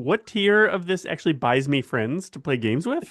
what tier of this actually buys me friends to play games with?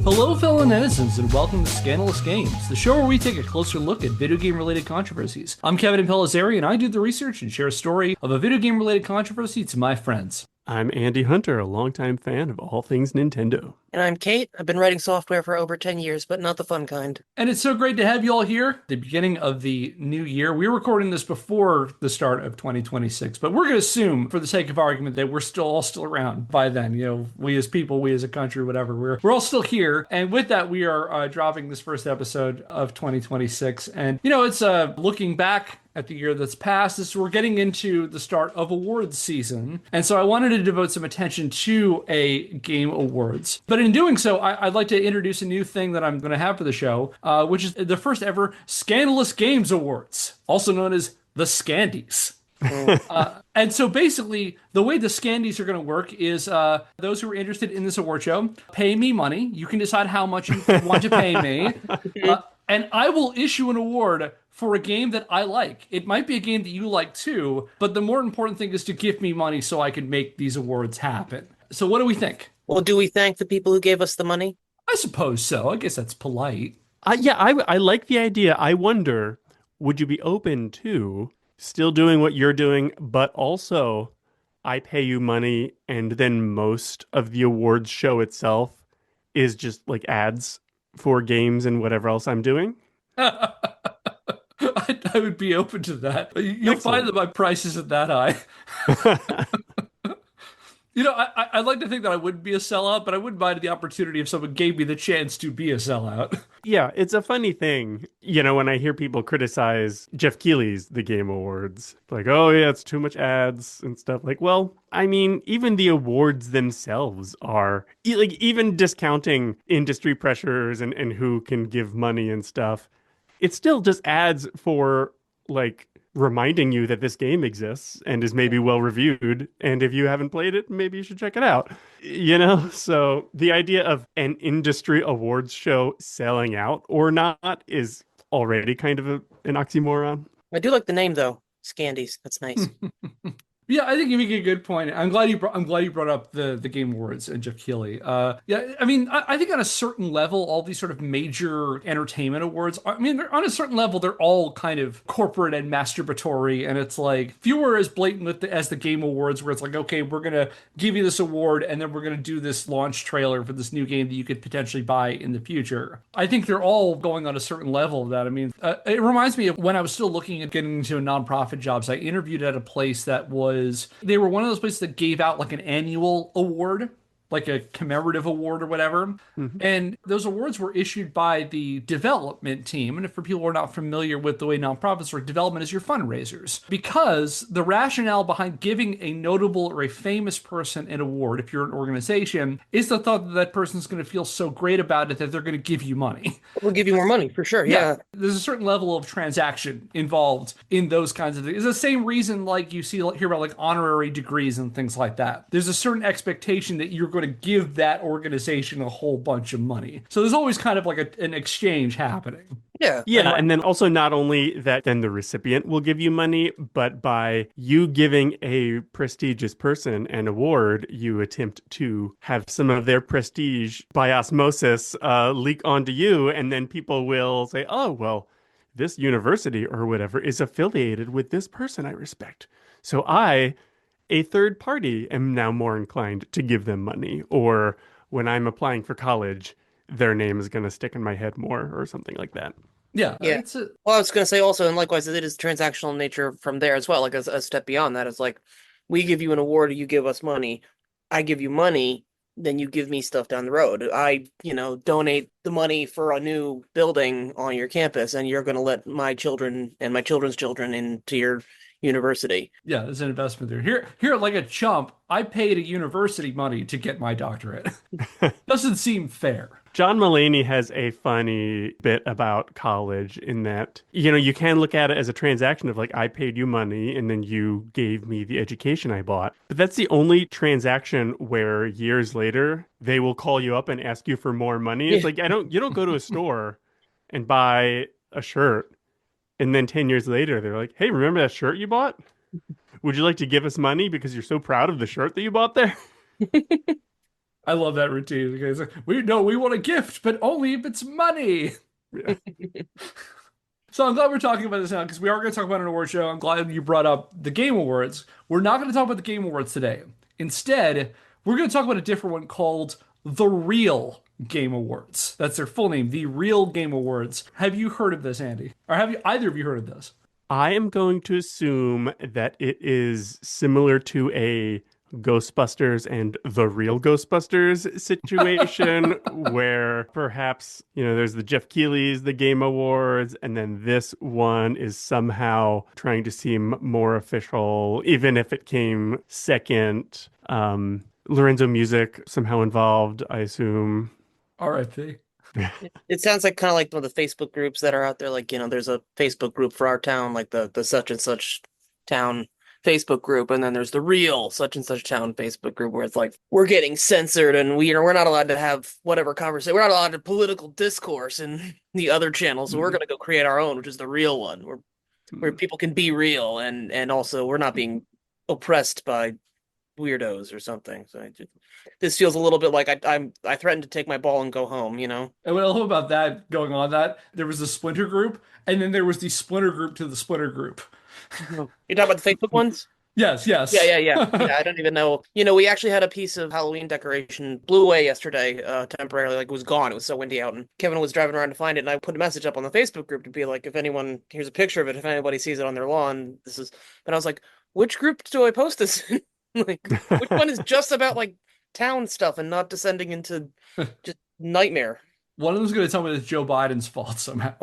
Hello, fellow netizens, and welcome to Scandalous Games, the show where we take a closer look at video game-related controversies. I'm Kevin Impellizeri, and I do the research and share a story of a video game-related controversy to my friends. I'm Andy Hunter, a longtime fan of all things Nintendo. And I'm Kate. I've been writing software for over 10 years, but not the fun kind. And it's so great to have you all here at the beginning of the new year. We're recording this before the start of 2026, but we're going to assume, for the sake of argument, that we're all still around by then. You know, we as people, we as a country, whatever, we're all still here. And with that, we are dropping this first episode of 2026. And, you know, it's looking back at the year that's passed, as we're getting into the start of awards season. And so I wanted to devote some attention to a game awards. But in doing so, I'd like to introduce a new thing that I'm going to have for the show, which is the first ever Scandalous Games Awards, also known as the Scandies. And so basically, the way the Scandies are going to work is those who are interested in this award show pay me money. You can decide how much you want to pay me. And I will issue an award for a game that I like. It might be a game that you like too, but the more important thing is to give me money so I can make these awards happen. So what do we think? Well, do we thank the people who gave us the money? I suppose so. I guess that's polite. I like the idea. I wonder, would you be open to still doing what you're doing, but also I pay you money and then most of the awards show itself is just like ads for games and whatever else I'm doing? I would be open to that. You'll find that my price isn't that high. You know, I'd like to think that I wouldn't be a sellout, but I wouldn't mind the opportunity if someone gave me the chance to be a sellout. Yeah, it's a funny thing, you know, when I hear people criticize Geoff Keighley's The Game Awards. Like, oh yeah, it's too much ads and stuff. Like, well, I mean, even the awards themselves are, like, even discounting industry pressures and who can give money and stuff, it's still just ads for, like, reminding you that this game exists and is maybe well reviewed. And if you haven't played it, maybe you should check it out. You know, so the idea of an industry awards show selling out or not is already kind of an oxymoron. I do like the name, though. Scandies. That's nice. Yeah, I think you make a good point. I'm glad you brought up the Game Awards and Geoff Keighley. Yeah, I mean, I think on a certain level, all these sort of major entertainment awards, I mean, on a certain level, they're all kind of corporate and masturbatory, and it's like fewer as blatant as the Game Awards, where it's like, okay, we're gonna give you this award, and then we're gonna do this launch trailer for this new game that you could potentially buy in the future. I think they're all going on a certain level of that. I mean, it reminds me of when I was still looking at getting into nonprofit jobs. I interviewed at a place that they were one of those places that gave out like an annual award, like a commemorative award or whatever. Mm-hmm. And those awards were issued by the development team. And for people who are not familiar with the way nonprofits work, development is your fundraisers. Because the rationale behind giving a notable or a famous person an award, if you're an organization, is the thought that that person's going to feel so great about it that they're going to give you money. We'll give you more money, for sure, yeah. There's a certain level of transaction involved in those kinds of things. It's the same reason like you hear about like honorary degrees and things like that. There's a certain expectation that you're going to give that organization a whole bunch of money. So there's always kind of like an exchange happening. Yeah. And then also not only that then the recipient will give you money, but by you giving a prestigious person an award, you attempt to have some of their prestige by osmosis leak onto you, and then people will say, oh, well, this university or whatever is affiliated with this person I respect. So I, a third party, am now more inclined to give them money. Or when I'm applying for college, their name is going to stick in my head more or something like that. Yeah. Well, I was going to say also, and likewise, it is transactional in nature from there as well. Like a step beyond that, it's like, we give you an award, you give us money. I give you money, then you give me stuff down the road. I, donate the money for a new building on your campus, and you're going to let my children and my children's children into university. Yeah, there's an investment there. Here, like a chump, I paid a university money to get my doctorate. Doesn't seem fair. John Mulaney has a funny bit about college in that, you can look at it as a transaction of like, I paid you money and then you gave me the education I bought. But that's the only transaction where years later they will call you up and ask you for more money. It's Yeah. like, you don't go to a store and buy a shirt and then 10 years later they're like, hey, remember that shirt you bought? Would you like to give us money because you're so proud of the shirt that you bought there? I love that routine. The guy's like, we want a gift, but only if it's money. Yeah. So I'm glad we're talking about this now because we are going to talk about an award show. I'm glad you brought up the Game Awards. We're not going to talk about the Game Awards today. Instead, we're going to talk about a different one called the Real Game Awards. That's their full name, the Real Game Awards. Have you heard of this, Andy? Or have you either of you heard of this? I am going to assume that it is similar to a Ghostbusters and the real Ghostbusters situation where perhaps, there's the Geoff Keighley's, the Game Awards, and then this one is somehow trying to seem more official, even if it came second. Lorenzo Music somehow involved, I assume. RIP. It sounds like kind of like one of the Facebook groups that are out there. Like, there's a Facebook group for our town, like the such and such town Facebook group, and then there's the real such and such town Facebook group where it's like we're getting censored and we're not allowed to have whatever conversation. We're not allowed to political discourse in the other channels, so we're gonna go create our own, which is the real one, where people can be real and also we're not being oppressed by weirdos or something. So this feels a little bit like I threatened to take my ball and go home. And what I love about that going on, that there was the splinter group, and then there was the splinter group to the splinter group. You talking about the Facebook ones? Yes. Yeah. Yeah, I don't even know. We actually had a piece of Halloween decoration blew away yesterday, temporarily. Like, it was gone. It was so windy out, and Kevin was driving around to find it, and I put a message up on the Facebook group to be like, if anyone, here's a picture of it, if anybody sees it on their lawn, this is. But I was like, which group do I post this in? Like, which one is just about like town stuff and not descending into just nightmare? One of them's going to tell me it's Joe Biden's fault somehow.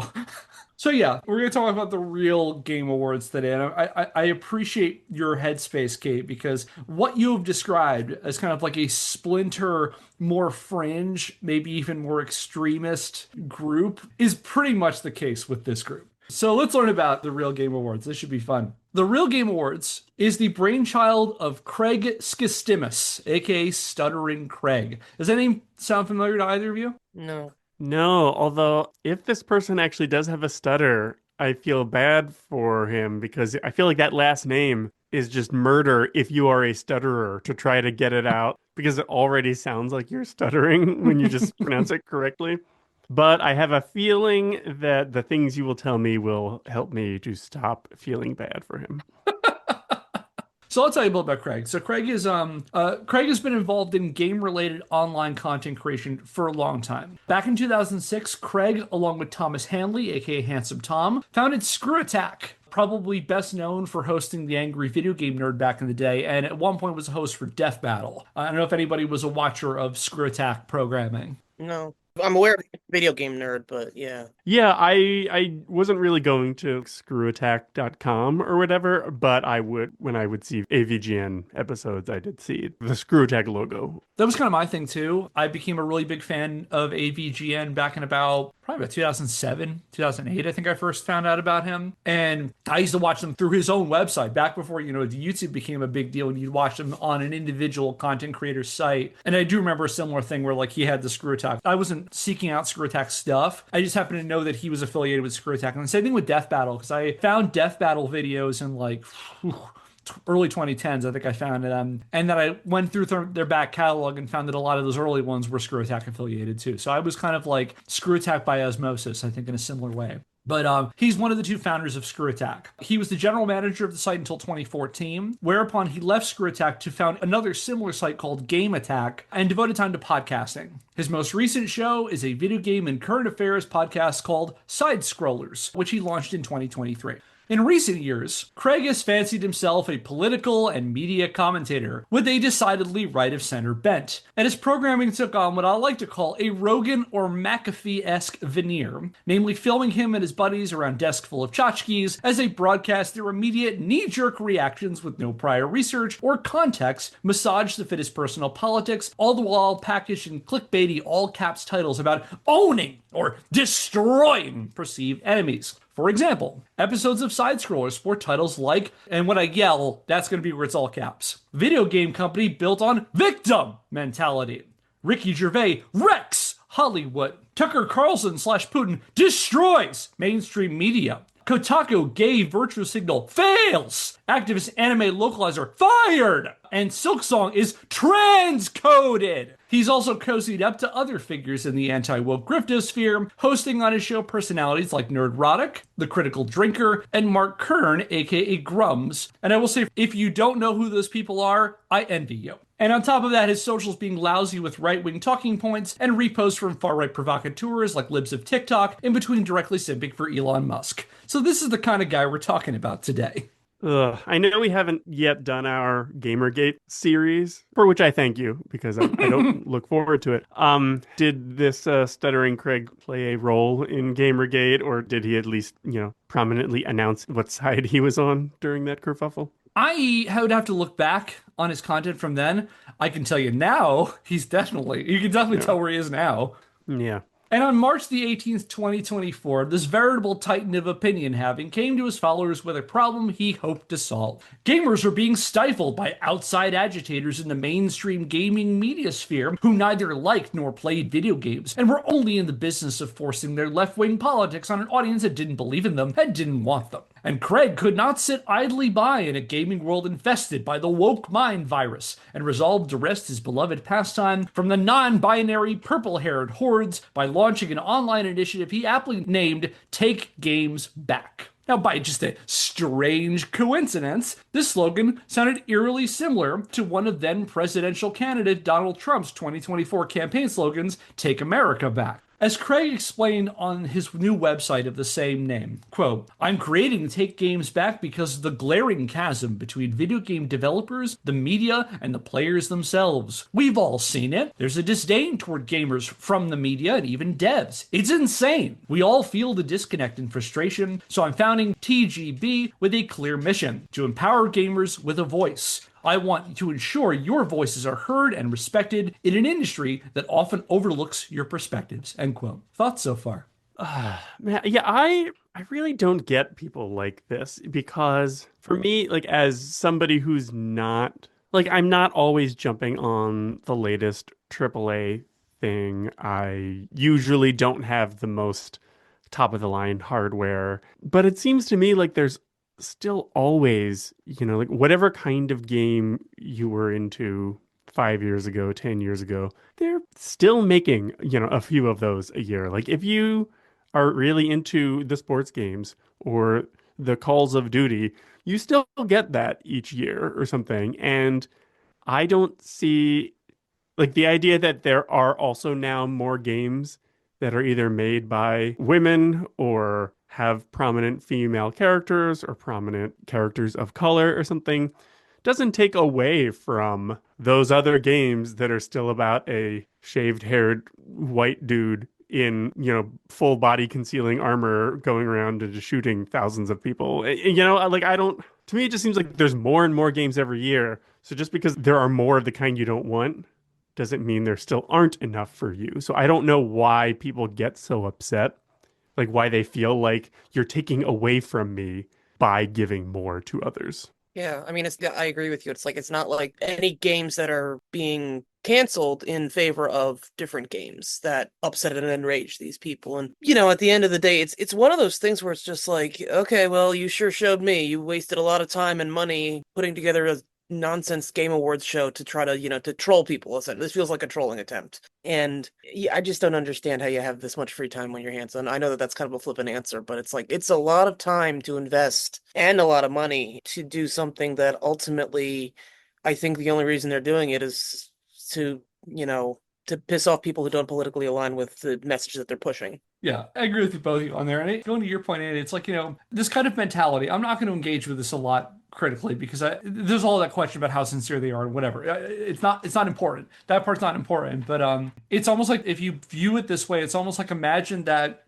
So yeah, we're going to talk about the Real Game Awards today. And I appreciate your headspace, Kate, because what you have described as kind of like a splinter, more fringe, maybe even more extremist group is pretty much the case with this group. So let's learn about the Real Game Awards. This should be fun. The Real Game Awards is the brainchild of Craig Skistimas, aka Stuttering Craig. Does that name sound familiar to either of you? No. No, although if this person actually does have a stutter, I feel bad for him because I feel like that last name is just murder if you are a stutterer to try to get it out because it already sounds like you're stuttering when you just pronounce it correctly. But I have a feeling that the things you will tell me will help me to stop feeling bad for him. So I'll tell you a little about Craig. So Craig has been involved in game-related online content creation for a long time. Back in 2006, Craig, along with Thomas Hanley, aka Handsome Tom, founded Screw Attack, probably best known for hosting the Angry Video Game Nerd back in the day, and at one point was a host for Death Battle. I don't know if anybody was a watcher of Screw Attack programming. No. I'm aware of Video Game Nerd, but yeah. Yeah, I wasn't really going to screwattack.com or whatever, but when I would see AVGN episodes, I did see the Screw Attack logo. That was kind of my thing too. I became a really big fan of AVGN back in probably about 2007, 2008, I think I first found out about him. And I used to watch them through his own website back before, the YouTube became a big deal and you'd watch them on an individual content creator's site. And I do remember a similar thing where like he had the Screw Attack. I wasn't seeking out Screw Attack stuff. I just happened to know that he was affiliated with Screw Attack. And the same thing with Death Battle, because I found Death Battle videos in like early 2010s, I think I found them. And then I went through their back catalog and found that a lot of those early ones were Screw Attack affiliated too. So I was kind of like Screw Attack by osmosis, I think, in a similar way. But he's one of the two founders of Screw Attack. He was the general manager of the site until 2014, whereupon he left Screw Attack to found another similar site called Game Attack and devoted time to podcasting. His most recent show is a video game and current affairs podcast called Side Scrollers, which he launched in 2023. In recent years, Craig has fancied himself a political and media commentator with a decidedly right-of-center bent, and his programming took on what I like to call a Rogan or McAfee-esque veneer, namely filming him and his buddies around desk full of tchotchkes as they broadcast their immediate knee-jerk reactions with no prior research or context, massage the fittest personal politics, all the while packaged in clickbaity all-caps titles about owning or destroying perceived enemies. For example, episodes of Side Scrollers sport titles like, and when I yell, that's going to be where it's all caps, video game company built on victim mentality. Ricky Gervais wrecks Hollywood. Tucker Carlson / Putin destroys mainstream media. Kotaku gay virtue signal fails. Activist anime localizer fired. And Silksong is transcoded. He's also cozied up to other figures in the anti-woke griftosphere, hosting on his show personalities like Nerdrotic, The Critical Drinker, and Mark Kern, aka Grums. And I will say, if you don't know who those people are, I envy you. And on top of that, his socials being lousy with right-wing talking points and reposts from far-right provocateurs like libs of TikTok, in between directly simping for Elon Musk. So this is the kind of guy we're talking about today. I know we haven't yet done our Gamergate series, for which I thank you because I don't look forward to it. Did this Stuttering Craig play a role in Gamergate, or did he at least, prominently announce what side he was on during that kerfuffle? I would have to look back on his content from then. I can tell you now, you can definitely tell where he is now. Yeah. And on March the 18th, 2024, this veritable titan of opinion having came to his followers with a problem he hoped to solve. Gamers were being stifled by outside agitators in the mainstream gaming media sphere who neither liked nor played video games and were only in the business of forcing their left-wing politics on an audience that didn't believe in them and didn't want them. And Craig could not sit idly by in a gaming world infested by the woke mind virus and resolved to wrest his beloved pastime from the non-binary purple-haired hordes by launching an online initiative he aptly named Take Games Back. Now, by just a strange coincidence, this slogan sounded eerily similar to one of then presidential candidate Donald Trump's 2024 campaign slogans, Take America Back. As Craig explained on his new website of the same name, quote, I'm creating Take Games Back because of the glaring chasm between video game developers, the media, and the players themselves. We've all seen it. There's a disdain toward gamers from the media and even devs. It's insane. We all feel the disconnect and frustration, so I'm founding TGB with a clear mission, to empower gamers with a voice. I want to ensure your voices are heard and respected in an industry that often overlooks your perspectives. End quote. Thoughts so far? Man, yeah, I really don't get people like this because for me, like as somebody who's not like I'm not always jumping on the latest AAA thing. I usually don't have the most top of the line hardware, but it seems to me like there's still always, like whatever kind of game you were into 5 years ago, 10 years ago, they're still making, a few of those a year. Like if you are really into the sports games or the Calls of Duty, you still get that each year or something. And I don't see like the idea that there are also now more games that are either made by women or have prominent female characters or prominent characters of color or something doesn't take away from those other games that are still about a shaved-haired white dude in, full body concealing armor going around and just shooting thousands of people. Like to me, it just seems like there's more and more games every year. So just because there are more of the kind you don't want doesn't mean there still aren't enough for you. So I don't know why people get so upset, like why they feel like you're taking away from me by giving more to others. Yeah, I mean, I agree with you. It's not like any games that are being canceled in favor of different games that upset and enrage these people. And, at the end of the day, it's one of those things where it's just like, okay, well, you sure showed me. You wasted a lot of time and money putting together a nonsense Game Awards show to try to, to troll people. This feels like a trolling attempt. And I just don't understand how you have this much free time on your hands. And I know that that's kind of a flippant answer, but it's like, it's a lot of time to invest and a lot of money to do something that ultimately, I think the only reason they're doing it is to, to piss off people who don't politically align with the message that they're pushing. Yeah, I agree with you both of you on there. And going to your point, Andy, it's like, this kind of mentality. I'm not going to engage with this a lot critically because there's all that question about how sincere they are and whatever. It's not important. That part's not important. But it's almost like if you view it this way, it's almost like imagine that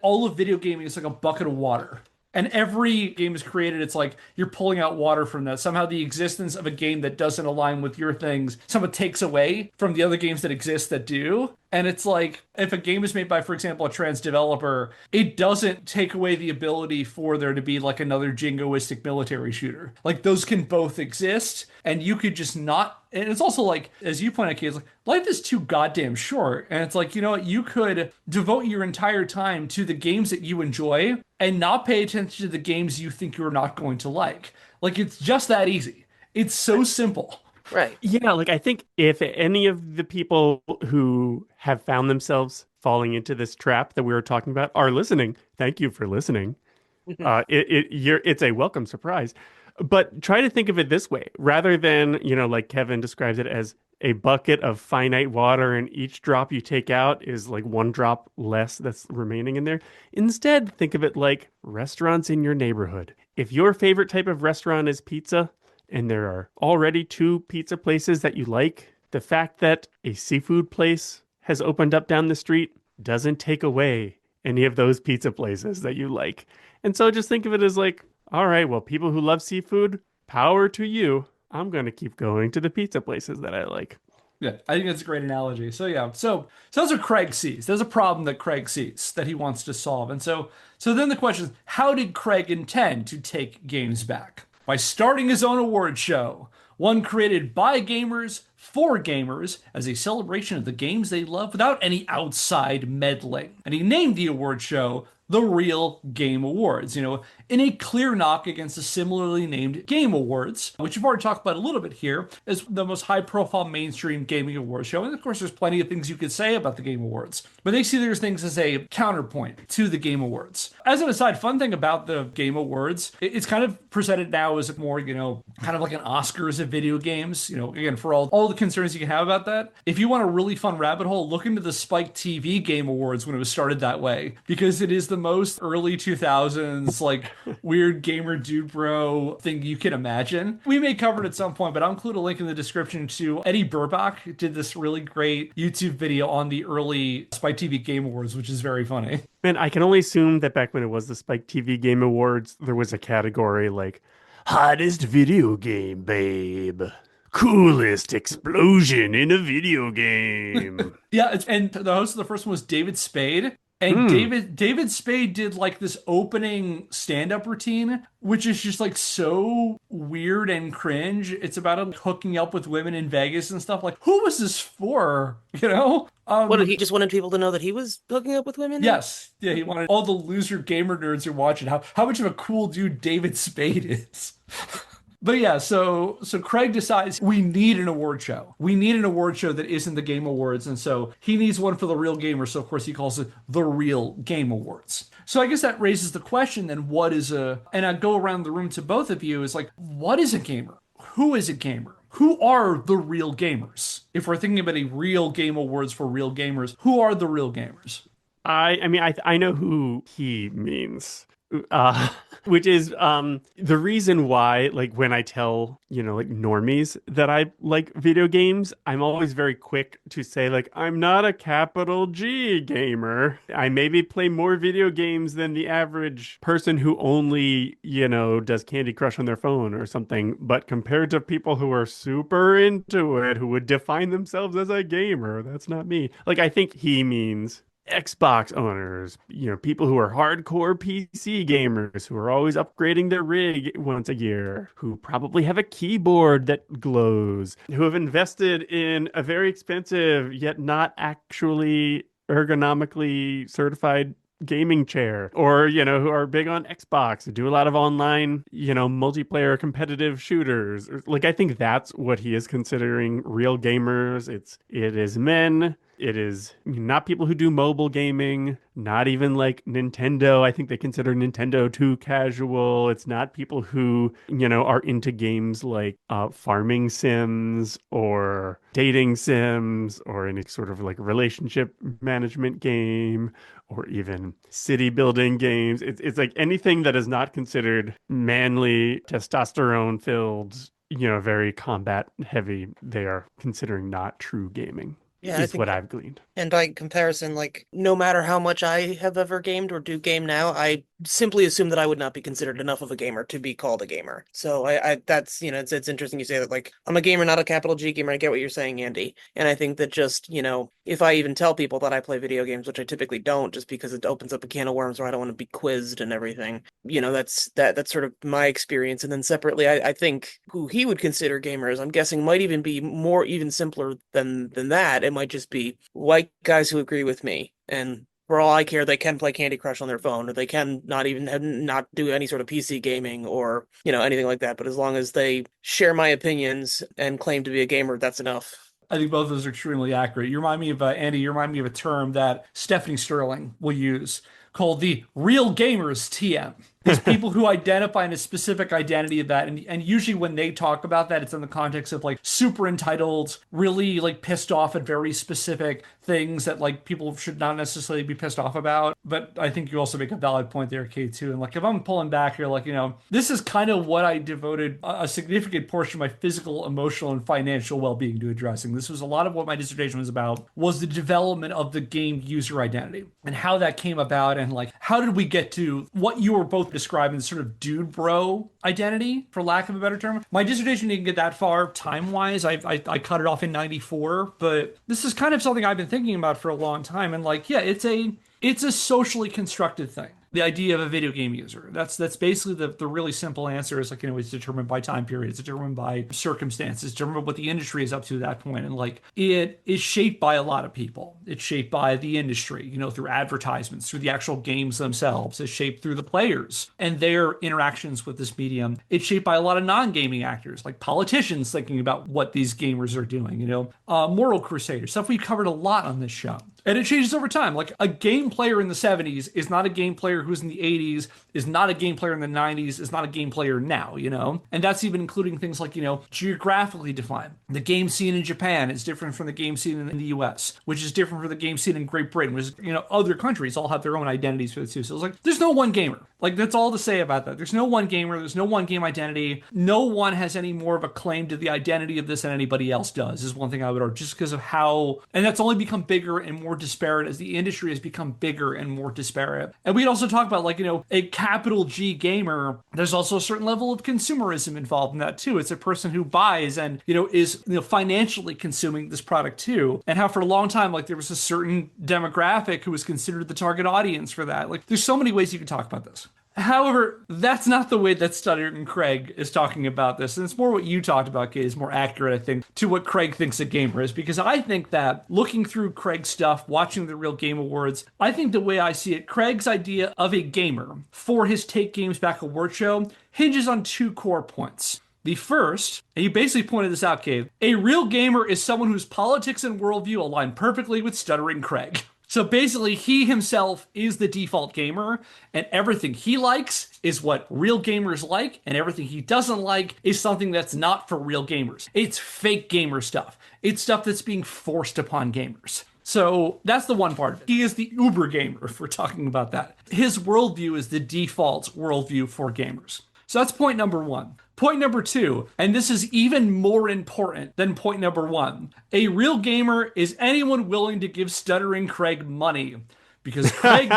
all of video gaming is like a bucket of water. And every game is created, it's like you're pulling out water from that. Somehow the existence of a game that doesn't align with your things somehow takes away from the other games that exist that do. And it's like if a game is made by, for example, a trans developer, it doesn't take away the ability for there to be like another jingoistic military shooter. Like those can both exist, and you could just not. And it's also like, as you point out, kids, like life is too goddamn short. And it's like, what, you could devote your entire time to the games that you enjoy and not pay attention to the games you think you're not going to like. Like it's just that easy. It's so simple. Right. Yeah, like I think if any of the people who have found themselves falling into this trap that we were talking about are listening, thank you for listening. It's a welcome surprise. But try to think of it this way, rather than, like Kevin describes it as a bucket of finite water and each drop you take out is like one drop less that's remaining in there. Instead, think of it like restaurants in your neighborhood. If your favorite type of restaurant is pizza, and there are already 2 pizza places that you like, the fact that a seafood place has opened up down the street doesn't take away any of those pizza places that you like. And so just think of it as like, all right, well, people who love seafood, power to you. I'm going to keep going to the pizza places that I like. Yeah, I think that's a great analogy. So yeah, so that's what Craig sees. There's a problem that Craig sees that he wants to solve. And so then the question is, how did Craig intend to take games back? By starting his own award show, one created by gamers for gamers as a celebration of the games they love without any outside meddling. And he named the award show the Real Game Awards, in a clear knock against the similarly named Game Awards, which we've already talked about a little bit here, as the most high-profile mainstream gaming award show. And of course, there's plenty of things you could say about the Game Awards, but they see those things as a counterpoint to the Game Awards. As an aside, fun thing about the Game Awards, it's kind of presented now as more, kind of like an Oscars of video games, again, for all the concerns you can have about that. If you want a really fun rabbit hole, look into the Spike TV Game Awards when it was started that way, because it is the most early 2000s, like, weird gamer dude bro thing you can imagine. We may cover it at some point, but I'll include a link in the description to Eddie Burbach did this really great YouTube video on the early Spike TV Game Awards, which is very funny. Man, I can only assume that back when it was the Spike TV Game Awards, there was a category like hottest video game, babe. Coolest explosion in a video game. Yeah, and the host of the first one was David Spade. And David Spade did like this opening stand-up routine, which is just like so weird and cringe. It's about him hooking up with women in Vegas and stuff. Like, who was this for? What, he just wanted people to know that he was hooking up with women? Yes. Yeah, he wanted all the loser gamer nerds who watch it how much of a cool dude David Spade is. But yeah, so Craig decides we need an award show. We need an award show that isn't the Game Awards, and so he needs one for the real gamers. So of course he calls it the Real Game Awards. So I guess that raises the question then, and I go around the room to both of you, is like, what is a gamer? Who is a gamer? Who are the real gamers? If we're thinking about a real Game Awards for real gamers, who are the real gamers? I mean, I know who he means. Which is the reason why, like, when I tell, like, normies that I like video games, I'm always very quick to say, like, I'm not a capital G gamer. I maybe play more video games than the average person who only, does Candy Crush on their phone or something. But compared to people who are super into it, who would define themselves as a gamer, that's not me. Like, I think he means Xbox owners, people who are hardcore PC gamers, who are always upgrading their rig once a year, who probably have a keyboard that glows, who have invested in a very expensive yet not actually ergonomically certified gaming chair, or who are big on Xbox, who do a lot of online multiplayer competitive shooters. Like, I think that's what he is considering real gamers. It is men It is not people who do mobile gaming, not even like Nintendo. I think they consider Nintendo too casual. It's not people who, are into games like farming sims or dating sims or any sort of like relationship management game or even city building games. It's like anything that is not considered manly, testosterone filled, very combat heavy, they are considering not true gaming, Yeah, I is what think, I've gleaned. and by comparison, like, no matter how much I have ever gamed or do game now, I simply assume that I would not be considered enough of a gamer to be called a gamer. So that's, it's interesting you say that, like, I'm a gamer, not a capital G gamer. I get what you're saying, Andy. And I think that just, if I even tell people that I play video games, which I typically don't, just because it opens up a can of worms where I don't want to be quizzed and everything, that's sort of my experience. And then separately, I think who he would consider gamers, I'm guessing might even be more even simpler than that. It might just be white guys who agree with me, and for all I care, they can play Candy Crush on their phone, or they can not even not do any sort of PC gaming or anything like that. But as long as they share my opinions and claim to be a gamer, that's enough. I think both of those are extremely accurate. You remind me of Andy. You remind me of a term that Stephanie Sterling will use called the real gamers TM. There's people who identify in a specific identity of that, and usually when they talk about that, it's in the context of like super entitled, really like pissed off at very specific things that like people should not necessarily be pissed off about. But I think you also make a valid point there, Kate, too. And like if I'm pulling back here, like this is kind of what I devoted a significant portion of my physical, emotional, and financial well-being to addressing. This was a lot of what my dissertation was about, was the development of the game user identity and how that came about, and like how did we get to what you were both describing, the sort of dude bro identity, for lack of a better term. My dissertation didn't get that far time-wise. I cut it off in 94, but this is kind of something I've been thinking about for a long time. And like, yeah, it's a socially constructed thing. The idea of a video game user. That's basically the really simple answer is like, it's determined by time period. It's determined by circumstances, determined what the industry is up to at that point. And like, it is shaped by a lot of people. It's shaped by the industry, through advertisements, through the actual games themselves. It's shaped through the players and their interactions with this medium. It's shaped by a lot of non-gaming actors, like politicians thinking about what these gamers are doing, moral crusaders, stuff we've covered a lot on this show. And it changes over time. Like a game player in the 70s is not a game player who's in the 80s, is not a game player in the 90s, is not a game player now, And that's even including things like, geographically defined. The game scene in Japan is different from the game scene in the US, which is different from the game scene in Great Britain, which is, other countries all have their own identities for the two. So it's like, there's no one gamer. Like, that's all to say about that. There's no one gamer. There's no one game identity. No one has any more of a claim to the identity of this than anybody else does, is one thing I would argue, just because of how, and that's only become bigger and more disparate as the industry has become bigger and more disparate. And we'd also talk about, like, a capital G gamer. There's also a certain level of consumerism involved in that too. It's a person who buys and, is, financially consuming this product too. And how for a long time, like, there was a certain demographic who was considered the target audience for that. Like, there's so many ways you can talk about this. However, that's not the way that Stuttering Craig is talking about this. And it's more what you talked about, Kate, is more accurate, I think, to what Craig thinks a gamer is. Because I think that looking through Craig's stuff, watching the Real Game Awards, I think the way I see it, Craig's idea of a gamer for his Take Games Back award show hinges on two core points. The first, and you basically pointed this out, Cave, a real gamer is someone whose politics and worldview align perfectly with Stuttering Craig. So basically, he himself is the default gamer, and everything he likes is what real gamers like, and everything he doesn't like is something that's not for real gamers. It's fake gamer stuff. It's stuff that's being forced upon gamers. So that's the one part of it. He is the uber gamer, if we're talking about that. His worldview is the default worldview for gamers. So that's point number one. Point number two, and this is even more important than point number one. A real gamer is anyone willing to give Stuttering Craig money. Because Craig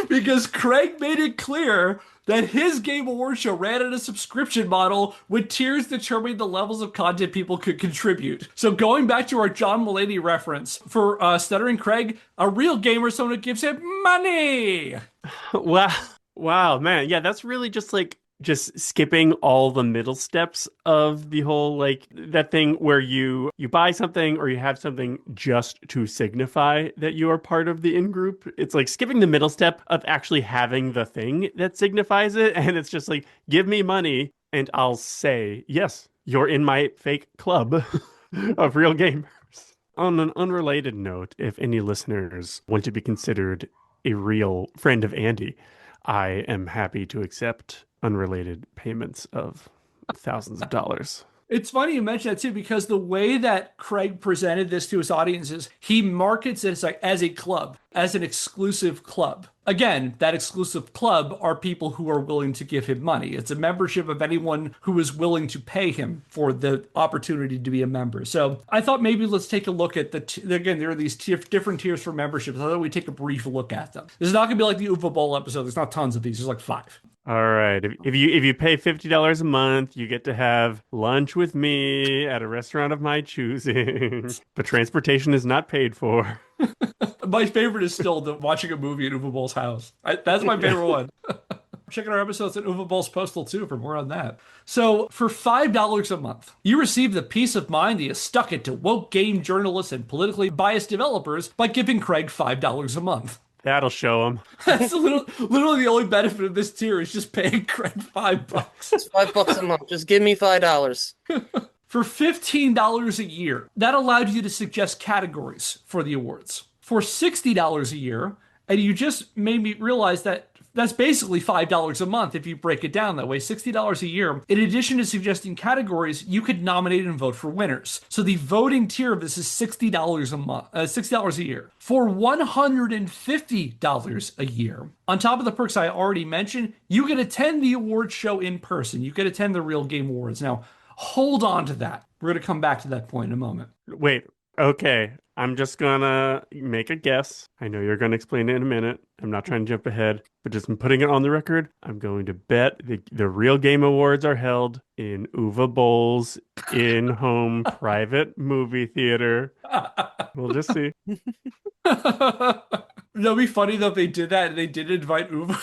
because Craig made it clear that his Game Award show ran on a subscription model with tiers determining the levels of content people could contribute. So going back to our John Mulaney reference, for Stuttering Craig, a real gamer is someone who gives him money. Wow, man. Yeah, that's really just skipping all the middle steps of the whole, like, that thing where you buy something or you have something just to signify that you are part of the in-group. It's like skipping the middle step of actually having the thing that signifies it. And it's just like, give me money and I'll say, yes, you're in my fake club of real gamers. On an unrelated note, if any listeners want to be considered a real friend of Andy, I am happy to accept unrelated payments of thousands of dollars. It's funny you mention that too, because the way that Craig presented this to his audiences, he markets it as like as a club, as an exclusive club. Again, that exclusive club are people who are willing to give him money. It's a membership of anyone who is willing to pay him for the opportunity to be a member. So I thought maybe let's take a look at again, there are these different tiers for memberships. I thought we'd take a brief look at them. This is not going to be like the Uva Bowl episode. There's not tons of these. There's like 5. All right. If you pay $50 a month, you get to have lunch with me at a restaurant of my choosing. But transportation is not paid for. My favorite is still watching a movie at Uva Bowl's house. That's my favorite one. Check out our episodes at Uva Bowl's Postal too for more on that. So for $5 a month, you receive the peace of mind that you stuck it to woke game journalists and politically biased developers by giving Craig $5 a month. That'll show them. That's literally the only benefit of this tier is just paying Craig $5. It's $5 a month. Just give me $5. For $15 a year, that allowed you to suggest categories for the awards. For $60 a year, and you just made me realize that that's basically $5 a month if you break it down that way. $60 a year. In addition to suggesting categories, you could nominate and vote for winners. So the voting tier of this is $60 a month, $60 a year. For $150 a year, on top of the perks I already mentioned, you can attend the awards show in person. You could attend the Real Game Awards. Now, hold on to that. We're going to come back to that point in a moment. Wait. Okay. I'm just gonna make a guess. I know you're gonna explain it in a minute. I'm not trying to jump ahead, but just putting it on the record. I'm going to bet the Real Game Awards are held in Uva Bowl's in-home private movie theater. We'll just see. That'd be funny though if they did that and they did invite Uva.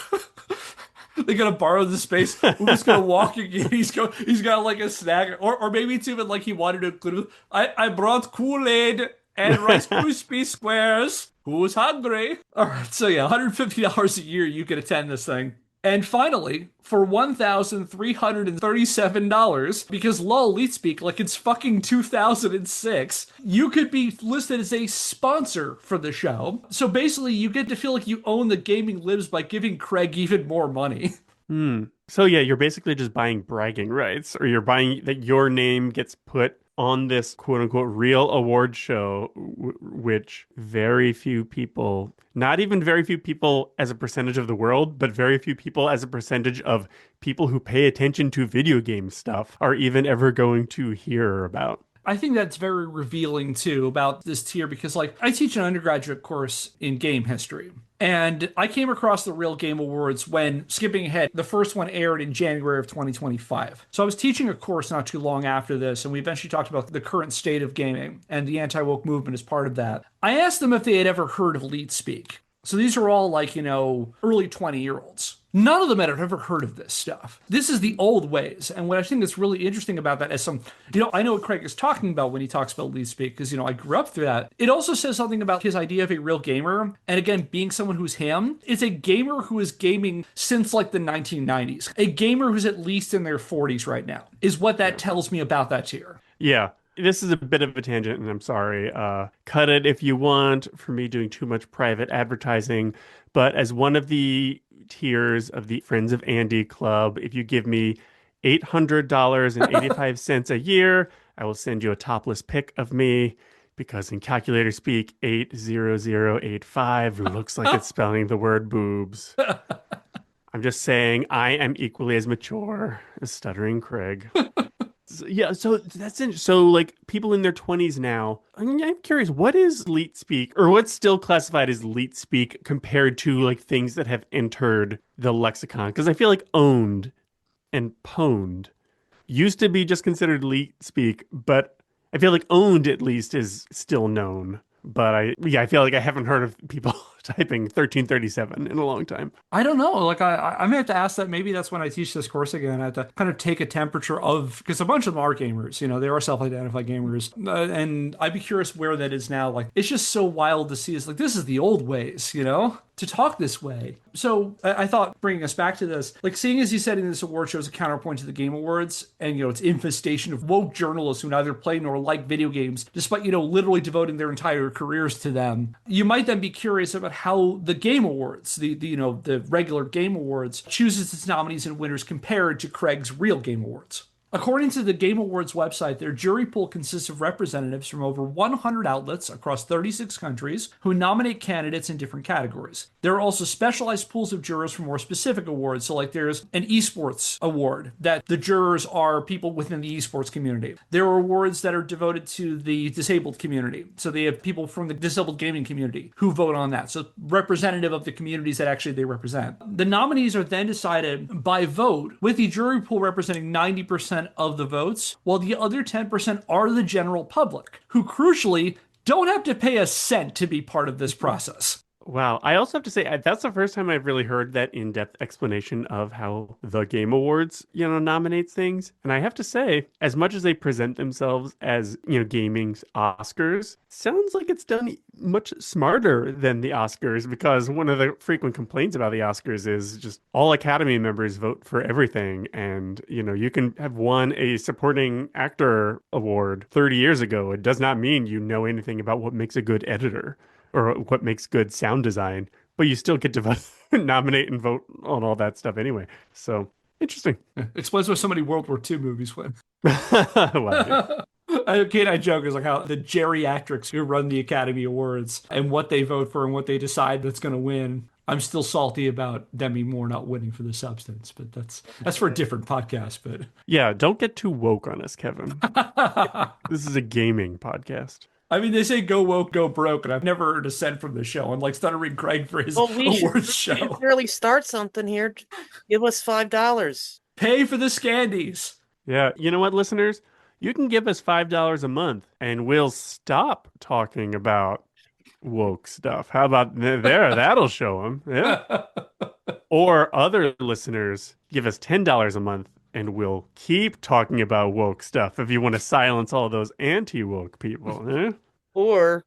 They're gonna borrow the space. Uva's gonna walk in. He's got like a snack, or maybe it's even like he wanted to include. I brought Kool-Aid and Rice Krispie squares. Who's hungry? All right, so yeah, $150 a year you could attend this thing. And finally, for $1,337, because lol, Leet Speak, like it's fucking 2006, you could be listed as a sponsor for the show. So basically, you get to feel like you own the gaming libs by giving Craig even more money. So yeah, you're basically just buying bragging rights, or you're buying that your name gets put on this quote-unquote real award show, which very few people, not even very few people as a percentage of the world, but very few people as a percentage of people who pay attention to video game stuff are even ever going to hear about. I think that's very revealing too about this tier because like I teach an undergraduate course in game history. And I came across the Real Game Awards when, skipping ahead, the first one aired in January of 2025. So I was teaching a course not too long after this, and we eventually talked about the current state of gaming and the anti-woke movement as part of that. I asked them if they had ever heard of Leet Speak. So these are all like, early 20-year-olds. None of them had ever heard of this stuff. This is the old ways. And what I think is really interesting about that is I know what Craig is talking about when he talks about Leet Speak, because, I grew up through that. It also says something about his idea of a real gamer. And again, being someone who's him, is a gamer who is gaming since like the 1990s. A gamer who's at least in their 40s right now is what that tells me about that tier. Yeah. This is a bit of a tangent, and I'm sorry. Cut it if you want for me doing too much private advertising. But as one of the tiers of the Friends of Andy Club, if you give me $800.85 a year, I will send you a topless pic of me, because in calculator speak, 80085 looks like it's spelling the word boobs. I'm just saying I am equally as mature as Stuttering Craig. Yeah, so that's it. So like people in their 20s now, I'm curious, what is Leet Speak, or what's still classified as Leet Speak compared to like things that have entered the lexicon? Because I feel like owned and pwned used to be just considered Leet Speak, but I feel like owned at least is still known. But I feel like I haven't heard of people typing 1337 in a long time. I don't know. Like I may have to ask that. Maybe that's when I teach this course again. I have to kind of take a temperature of because a bunch of them are gamers. They are self-identified gamers, and I'd be curious where that is now. Like it's just so wild to see. It's like this is the old ways, to talk this way. So I thought bringing us back to this, like seeing as you said in this award show is a counterpoint to the Game Awards, and its infestation of woke journalists who neither play nor like video games, despite literally devoting their entire careers to them. You might then be curious about how the Game Awards, the regular Game Awards, chooses its nominees and winners compared to Craig's real Game Awards. According to the Game Awards website, their jury pool consists of representatives from over 100 outlets across 36 countries who nominate candidates in different categories. There are also specialized pools of jurors for more specific awards. So like there's an esports award that the jurors are people within the esports community. There are awards that are devoted to the disabled community. So they have people from the disabled gaming community who vote on that. So representative of the communities that actually they represent. The nominees are then decided by vote with the jury pool representing 90% of the votes, while the other 10% are the general public, who crucially don't have to pay a cent to be part of this process. Wow. I also have to say, that's the first time I've really heard that in-depth explanation of how the Game Awards, nominates things. And I have to say, as much as they present themselves as, gaming's Oscars, sounds like it's done much smarter than the Oscars, because one of the frequent complaints about the Oscars is just all Academy members vote for everything. And, you can have won a supporting actor award 30 years ago. It does not mean you know anything about what makes a good editor or what makes good sound design, but you still get to nominate and vote on all that stuff anyway. So interesting. Explains why so many World War II movies win. Wow. Kate and I joke is like how the geriatrics who run the Academy Awards and what they vote for and what they decide that's going to win. I'm still salty about Demi Moore not winning for The Substance, but that's for a different podcast. But yeah, don't get too woke on us, Kevin. This is a gaming podcast. I mean, they say go woke, go broke, and I've never heard a cent from the show, unlike Stuttering Craig for his awards show. We should really start something here. Give us $5. Pay for the Scandies. Yeah, you know what, listeners? You can give us $5 a month, and we'll stop talking about woke stuff. How about there? That'll show them. Yeah. Or other listeners, give us $10 a month, and we'll keep talking about woke stuff if you want to silence all those anti-woke people. Eh? Or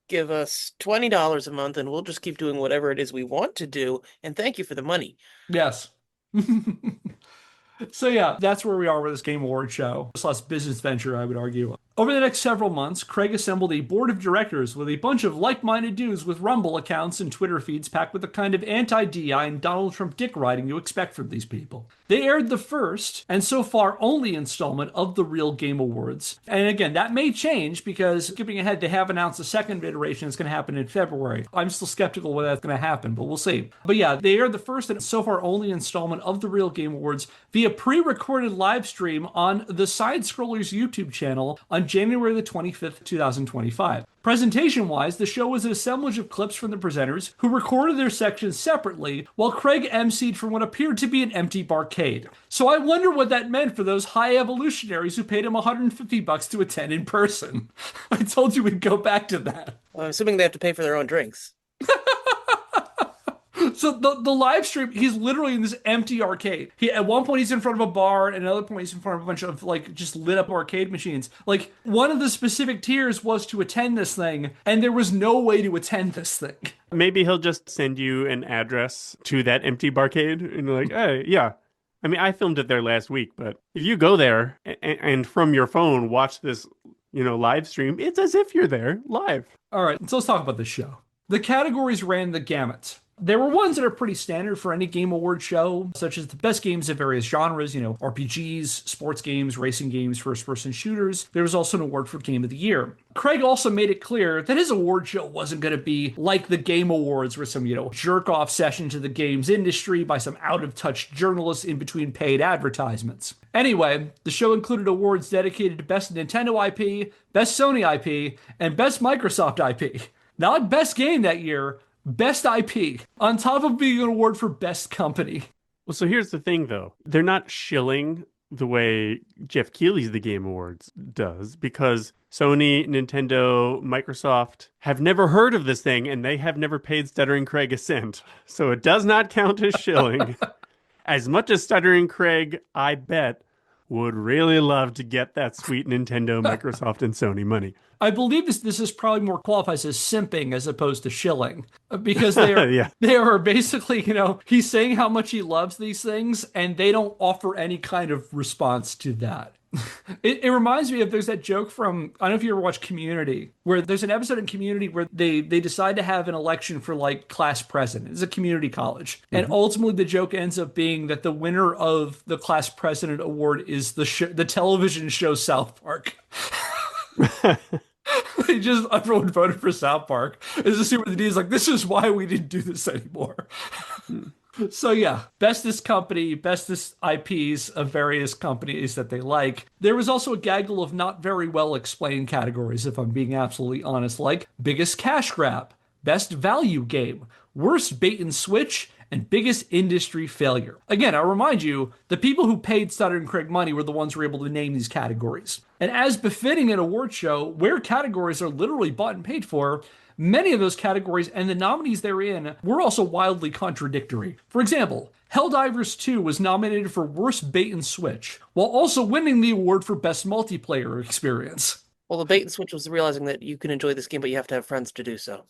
give us $20 a month and we'll just keep doing whatever it is we want to do. And thank you for the money. Yes. So yeah, that's where we are with this Game Award show. This last business venture, I would argue. Over the next several months, Craig assembled a board of directors with a bunch of like-minded dudes with Rumble accounts and Twitter feeds packed with the kind of anti-DI and Donald Trump dick riding you expect from these people. They aired the first, and so far only installment of the real Game Awards. And again, that may change because, skipping ahead, they have announced a second iteration that's going to happen in February. I'm still skeptical whether that's going to happen, but we'll see. But yeah, they aired the first and so far only installment of the real Game Awards via pre-recorded live stream on the Side Scrollers YouTube channel on January the 25th, 2025. Presentation-wise, the show was an assemblage of clips from the presenters who recorded their sections separately while Craig emceed from what appeared to be an empty barcade. So I wonder what that meant for those high evolutionaries who paid him $150 to attend in person. I told you we'd go back to that. Well, I'm assuming they have to pay for their own drinks. So the live stream, he's literally in this empty arcade. At one point he's in front of a bar, and another point he's in front of a bunch of like just lit up arcade machines. Like one of the specific tiers was to attend this thing, and there was no way to attend this thing. Maybe he'll just send you an address to that empty barcade, and you're like, hey, yeah. I mean, I filmed it there last week, but if you go there and from your phone watch this, live stream, it's as if you're there live. All right, so let's talk about this show. The categories ran the gamut. There were ones that are pretty standard for any Game Award show, such as the best games of various genres, RPGs, sports games, racing games, first-person shooters. There was also an award for Game of the Year. Craig also made it clear that his award show wasn't going to be like the Game Awards with some, jerk-off session to the games industry by some out-of-touch journalists in between paid advertisements. Anyway, the show included awards dedicated to Best Nintendo IP, Best Sony IP, and Best Microsoft IP. Not Best Game that year, Best IP, on top of being an award for Best Company. Well, so here's the thing, though. They're not shilling the way Geoff Keighley's The Game Awards does, because Sony, Nintendo, Microsoft have never heard of this thing and they have never paid Stuttering Craig a cent. So it does not count as shilling. As much as Stuttering Craig, I bet, would really love to get that sweet Nintendo, Microsoft, and Sony money. I believe this is probably more qualifies as simping as opposed to shilling, because they are Yeah. they are basically, he's saying how much he loves these things, and they don't offer any kind of response to that. It reminds me of, there's that joke from, I don't know if you ever watched Community, where there's an episode in Community where they decide to have an election for like class president. It's a community college. And ultimately the joke ends up being that the winner of the class president award is the television show South Park. Everyone voted for South Park. Is to see what the D is like, this is why we didn't do this anymore. So yeah, bestest company, bestest IPs of various companies that they like. There was also a gaggle of not very well explained categories, if I'm being absolutely honest, like biggest cash grab, best value game, worst bait and switch, and biggest industry failure. Again, I'll remind you, the people who paid Stuttering Craig money were the ones who were able to name these categories. And as befitting an award show, where categories are literally bought and paid for, many of those categories and the nominees they're in were also wildly contradictory. For example, Helldivers 2 was nominated for Worst Bait and Switch, while also winning the award for Best Multiplayer Experience. Well, the bait and switch was realizing that you can enjoy this game, but you have to have friends to do so.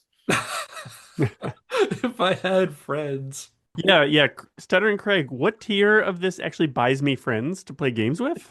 If I had friends. Yeah. Stuttering Craig, what tier of this actually buys me friends to play games with?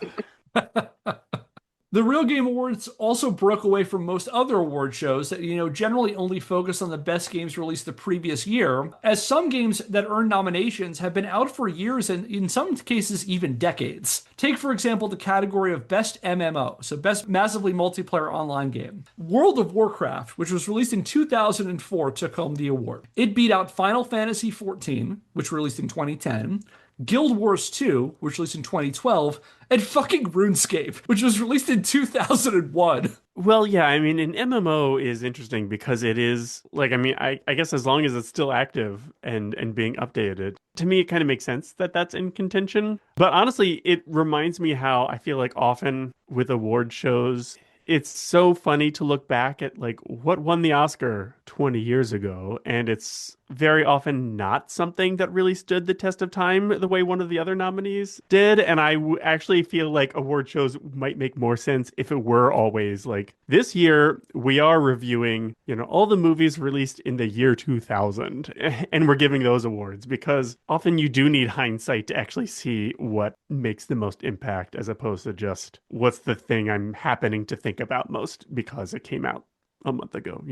The Real Game Awards also broke away from most other award shows that, generally only focus on the best games released the previous year, as some games that earn nominations have been out for years and in some cases even decades. Take, for example, the category of Best MMO, so Best Massively Multiplayer Online Game. World of Warcraft, which was released in 2004, took home the award. It beat out Final Fantasy XIV, which released in 2010, Guild Wars 2, which released in 2012, and fucking RuneScape, which was released in 2001. Well, yeah, I mean, an MMO is interesting because it is, like, I mean, I guess as long as it's still active and being updated, to me, it kind of makes sense that that's in contention. But honestly, it reminds me how I feel like often with award shows, it's so funny to look back at, like, what won the Oscar 20 years ago, and it's very often not something that really stood the test of time the way one of the other nominees did. And I actually feel like award shows might make more sense if it were always like, this year we are reviewing, all the movies released in the year 2000 and we're giving those awards, because often you do need hindsight to actually see what makes the most impact as opposed to just what's the thing I'm happening to think about most because it came out a month ago,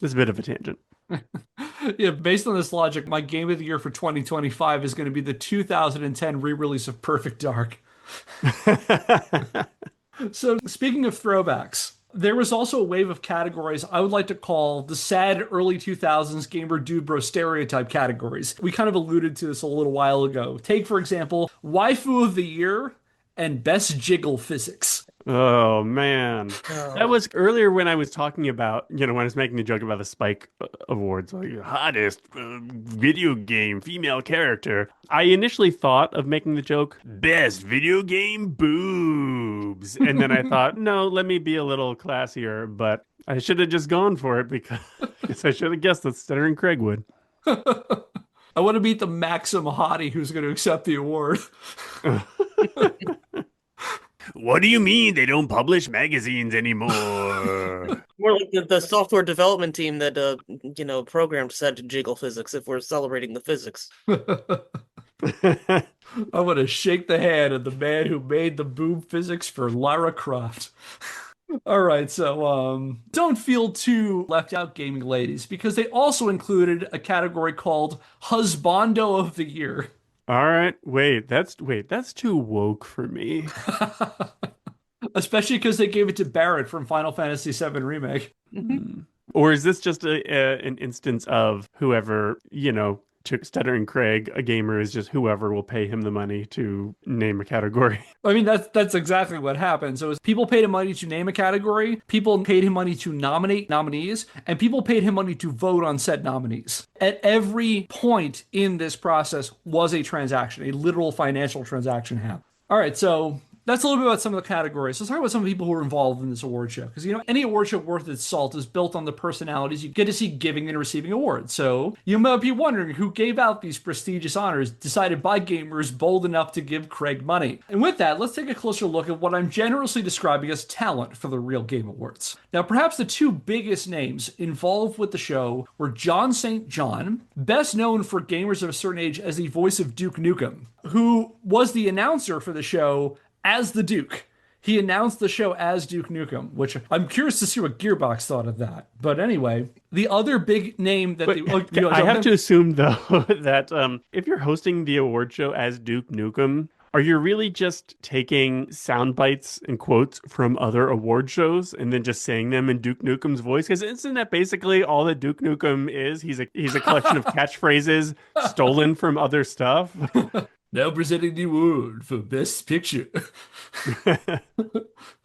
It's a bit of a tangent. Yeah, based on this logic, my game of the year for 2025 is going to be the 2010 re-release of Perfect Dark. So, speaking of throwbacks, there was also a wave of categories I would like to call the sad early 2000s gamer dude bro stereotype categories. We kind of alluded to this a little while ago. Take, for example, Waifu of the Year and Best Jiggle Physics. Oh, man. Oh. That was earlier when I was talking about, when I was making the joke about the Spike Awards, like hottest video game female character. I initially thought of making the joke, best video game boobs. And then I thought, no, let me be a little classier. But I should have just gone for it because I should have guessed that Stuttering Craig would. I want to meet the Maxim hottie who's going to accept the award. What do you mean they don't publish magazines anymore? More like the software development team that programmed said jiggle physics if we're celebrating the physics. I want to shake the hand of the man who made the boob physics for Lara Croft. All right, so don't feel too left out, gaming ladies, because they also included a category called Husbando of the Year. All right, wait, that's too woke for me. Especially because they gave it to Barrett from Final Fantasy VII Remake. Or is this just an instance of whoever, took Stuttering Craig, a gamer, is just whoever will pay him the money to name a category? I mean, that's exactly what happened. So people paid him money to name a category, people paid him money to nominate nominees, and people paid him money to vote on said nominees. At every point in this process was a transaction, a literal financial transaction happened. All right, so that's a little bit about some of the categories. Let's talk about some of the people who are involved in this award show. Because, any award show worth its salt is built on the personalities you get to see giving and receiving awards. So you might be wondering who gave out these prestigious honors decided by gamers bold enough to give Craig money. And with that, let's take a closer look at what I'm generously describing as talent for the Real Game Awards. Now, perhaps the two biggest names involved with the show were John St. John, best known for gamers of a certain age as the voice of Duke Nukem, who was the announcer for the show as the Duke. He announced the show as Duke Nukem, which I'm curious to see what Gearbox thought of that. But anyway, the other big name that I have to assume though that if you're hosting the award show as Duke Nukem, are you really just taking sound bites and quotes from other award shows and then just saying them in Duke Nukem's voice? Because isn't that basically all that Duke Nukem is? He's a collection of catchphrases stolen from other stuff. Now presenting the award for Best Picture.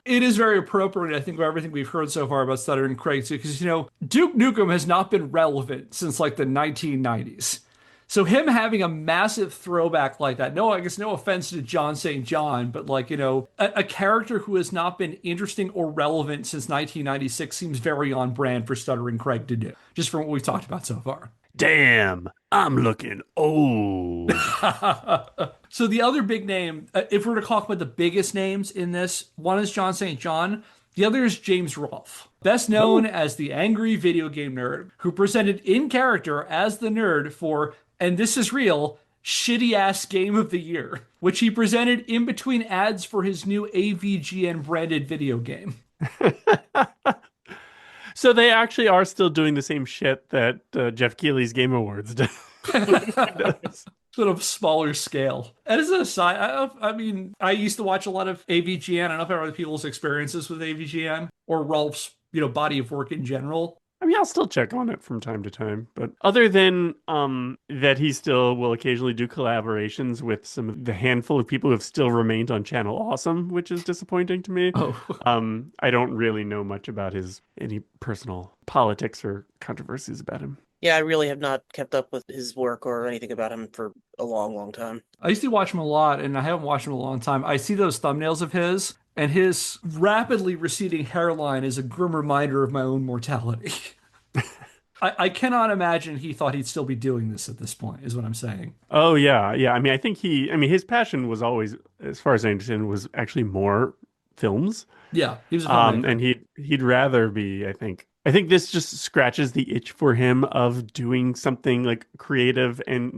It is very appropriate, I think, of everything we've heard so far about Stuttering Craig, too, because, Duke Nukem has not been relevant since, like, the 1990s. So him having a massive throwback like that, no, I guess no offense to John St. John, but, like, a character who has not been interesting or relevant since 1996 seems very on brand for Stuttering Craig to do, just from what we've talked about so far. Damn, I'm looking old. So the other big name, if we're to talk about the biggest names in this, one is John St. John. The other is James Rolfe, best known as the angry video game nerd, who presented in character as the nerd for, and this is real, shitty ass game of the year, which he presented in between ads for his new AVGN branded video game. So they actually are still doing the same shit that Geoff Keighley's Game Awards does. Sort of smaller scale. And as an aside, I mean, I used to watch a lot of AVGN. I don't know if other people's experiences with AVGN or Rolf's, body of work in general. I mean, I'll still check on it from time to time, but other than that, he still will occasionally do collaborations with some of the handful of people who have still remained on Channel Awesome, which is disappointing to me. Oh, I don't really know much about any personal politics or controversies about him. Yeah, I really have not kept up with his work or anything about him for a long, long time. I used to watch him a lot, and I haven't watched him in a long time. I see those thumbnails of his, and his rapidly receding hairline is a grim reminder of my own mortality. I cannot imagine he thought he'd still be doing this at this point, is what I'm saying. Oh, yeah. Yeah. I mean, his passion was always, as far as I understand, was actually more films. Yeah, he was a filmmaker. And he'd rather be, I think this just scratches the itch for him of doing something like creative and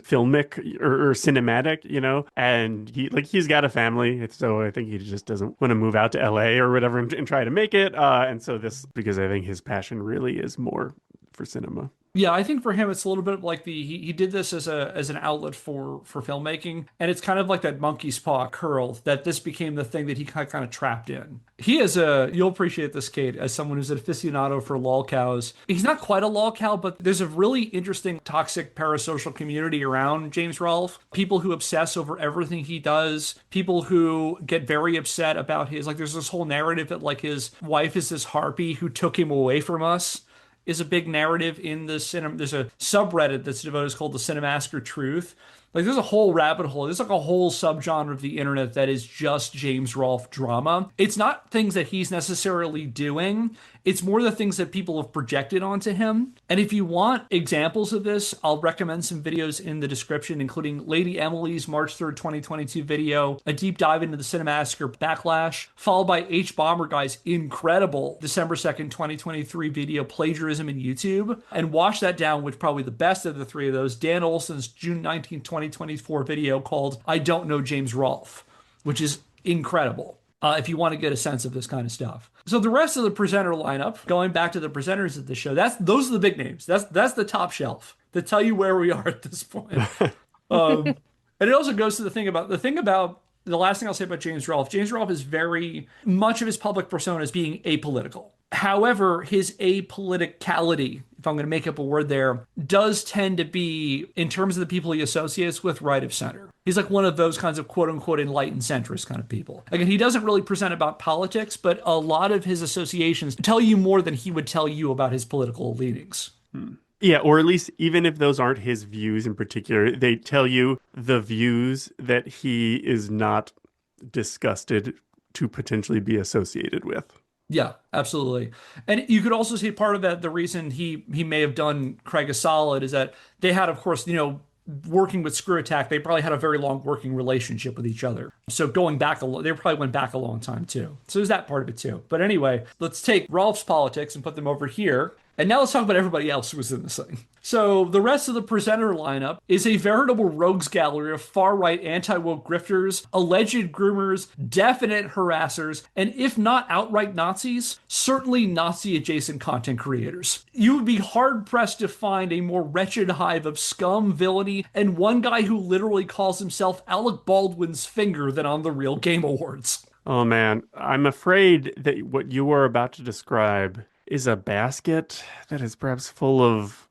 filmic or cinematic, and he's got a family. So I think he just doesn't want to move out to LA or whatever and try to make it. And so because I think his passion really is more for cinema. Yeah, I think for him it's a little bit like he did this as an outlet for filmmaking, and it's kind of like that monkey's paw curl that this became the thing that he kind of trapped in. He is you'll appreciate this, Kate, as someone who's an aficionado for lolcows. He's not quite a lolcow, but there's a really interesting toxic parasocial community around James Rolfe. People who obsess over everything he does, people who get very upset about there's this whole narrative that like his wife is this harpy who took him away from us. Is a big narrative in the cinema. There's a subreddit that's devoted, it's called the Cinemasker Truth. Like there's a whole rabbit hole. There's like a whole subgenre of the internet that is just James Rolfe drama. It's not things that he's necessarily doing. It's more the things that people have projected onto him. And if you want examples of this, I'll recommend some videos in the description, including Lady Emily's March 3rd, 2022 video, a deep dive into the Cinemasker backlash, followed by H. Bomber Guy's incredible December 2nd, 2023 video, Plagiarism in YouTube, and wash that down with probably the best of the three of those, Dan Olson's June 19th, 2024 video called I Don't Know James Rolfe, which is incredible. If you want to get a sense of this kind of stuff. So the rest of the presenter lineup, going back to the presenters of the show, those are the big names. That's the top shelf to tell you where we are at this point. And it also goes to the thing about the last thing I'll say about James Rolfe. James Rolfe is very much of his public persona is being apolitical. However, his apoliticality, if I'm going to make up a word there, does tend to be, in terms of the people he associates with, right of center. He's like one of those kinds of quote-unquote enlightened centrist kind of people. Again, he doesn't really present about politics, but a lot of his associations tell you more than he would tell you about his political leanings. Yeah, or at least even if those aren't his views in particular, they tell you the views that he is not disgusted to potentially be associated with. Yeah, absolutely. And you could also see part of that, the reason he may have done Craig a solid is that they had, of course, working with Screw Attack, they probably had a very long working relationship with each other. So going back they probably went back a long time too. So there's that part of it too. But anyway, let's take Rolf's politics and put them over here. And now let's talk about everybody else who was in this thing. So the rest of the presenter lineup is a veritable rogues gallery of far-right anti-woke grifters, alleged groomers, definite harassers, and if not outright Nazis, certainly Nazi-adjacent content creators. You would be hard-pressed to find a more wretched hive of scum, villainy, and one guy who literally calls himself Alec Baldwin's finger than on the real Game Awards. Oh man, I'm afraid that what you are about to describe is a basket that is perhaps full of,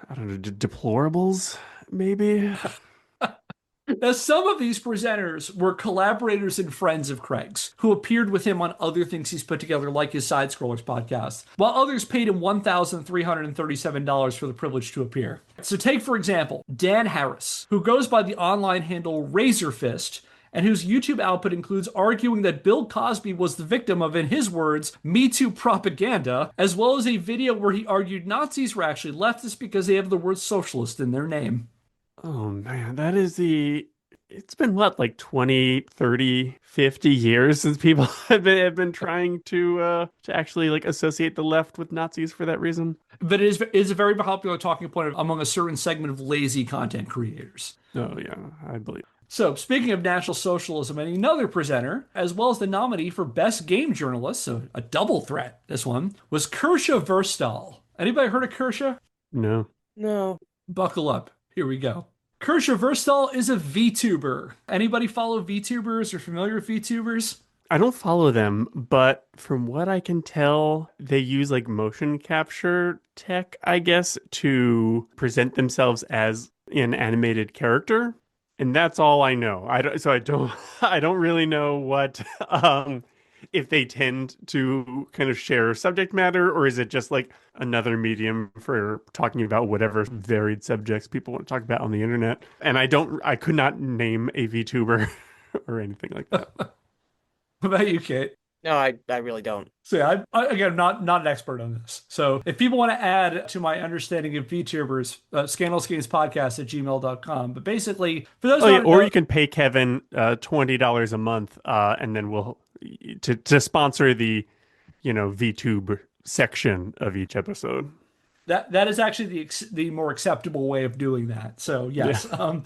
I don't know, deplorables, maybe? Now, some of these presenters were collaborators and friends of Craig's, who appeared with him on other things he's put together, like his Side Scrollers podcast, while others paid him $1,337 for the privilege to appear. So take, for example, Dan Harris, who goes by the online handle Razorfist, and whose YouTube output includes arguing that Bill Cosby was the victim of, in his words, Me Too propaganda, as well as a video where he argued Nazis were actually leftists because they have the word socialist in their name. Oh man, it's been what, like 20, 30, 50 years since people have been trying to actually like associate the left with Nazis for that reason. But it is a very popular talking point among a certain segment of lazy content creators. Oh yeah, I believe. So, speaking of National Socialism, and another presenter, as well as the nominee for Best Game Journalist, so a double threat, this one, was Kirsha Verstal. Anybody heard of Kirsha? No. No. Buckle up. Here we go. Kirsha Verstal is a VTuber. Anybody follow VTubers or familiar with VTubers? I don't follow them, but from what I can tell, they use like motion capture tech, I guess, to present themselves as an animated character. And that's all I know. I don't really know what if they tend to kind of share subject matter, or is it just like another medium for talking about whatever varied subjects people want to talk about on the internet. And I could not name a VTuber or anything like that. What about you, Kate? No, I really don't. So yeah, again, not an expert on this. So if people want to add to my understanding of VTubers, scandalsgamespodcast@gmail.com. But basically, for those or you can pay Kevin $20 a month, and then we'll to sponsor the VTube section of each episode. That is actually the more acceptable way of doing that. So yes. Yeah.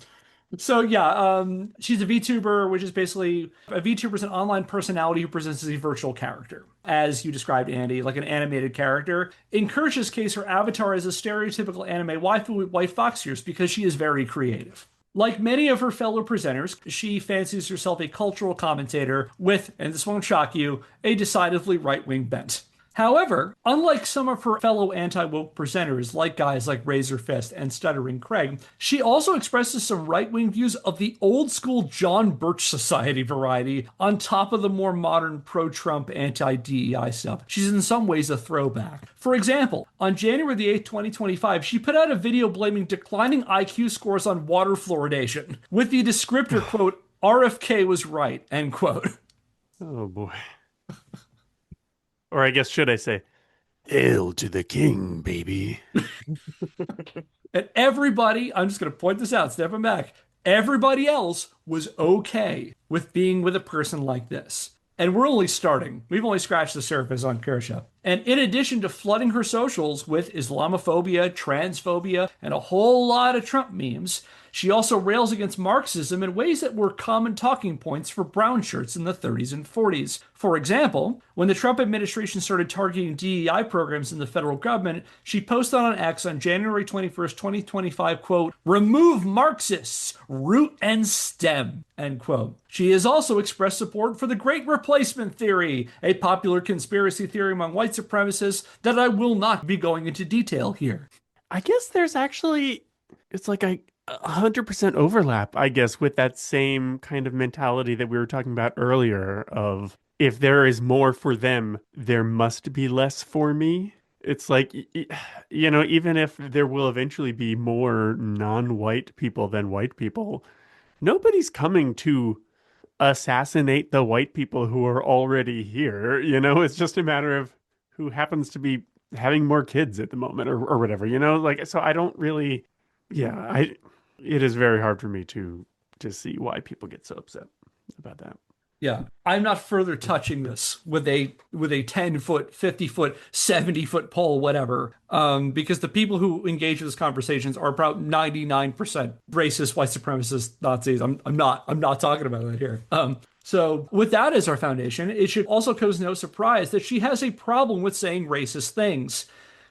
She's a VTuber, which is basically a VTuber is an online personality who presents as a virtual character, as you described, Andy, like an animated character. In Kirsha's case, her avatar is a stereotypical anime waifu with white fox ears because she is very creative. Like many of her fellow presenters, she fancies herself a cultural commentator with, and this won't shock you, a decidedly right-wing bent. However, unlike some of her fellow anti-woke presenters, like guys like Razorfist and Stuttering Craig, she also expresses some right-wing views of the old-school John Birch Society variety on top of the more modern pro-Trump anti-DEI stuff. She's in some ways a throwback. For example, on January the 8th, 2025, she put out a video blaming declining IQ scores on water fluoridation, with the descriptor, quote, RFK was right, end quote. Oh boy. Or I guess, should I say, hail to the king, baby. And everybody, I'm just going to point this out, stepping back, everybody else was okay with being with a person like this. And we're only starting. We've only scratched the surface on Kirsha. And in addition to flooding her socials with Islamophobia, transphobia, and a whole lot of Trump memes, she also rails against Marxism in ways that were common talking points for brown shirts in the 30s and 40s. For example, when the Trump administration started targeting DEI programs in the federal government, she posted on X on January 21st, 2025, quote, remove Marxists, root and stem, end quote. She has also expressed support for the Great Replacement Theory, a popular conspiracy theory among white supremacists that I will not be going into detail here. I guess there's actually, it's like a 100% overlap, I guess, with that same kind of mentality that we were talking about earlier of if there is more for them, there must be less for me. It's like, even if there will eventually be more non-white people than white people, nobody's coming to assassinate the white people who are already here. It's just a matter of who happens to be having more kids at the moment or whatever, like, so I don't really, yeah, it is very hard for me to see why people get so upset about that. Yeah, I'm not further touching this with a 10-foot, 50-foot, 70-foot pole, whatever. Because the people who engage in these conversations are about 99% racist, white supremacist, Nazis. I'm not talking about that here. So with that as our foundation, it should also cause no surprise that she has a problem with saying racist things.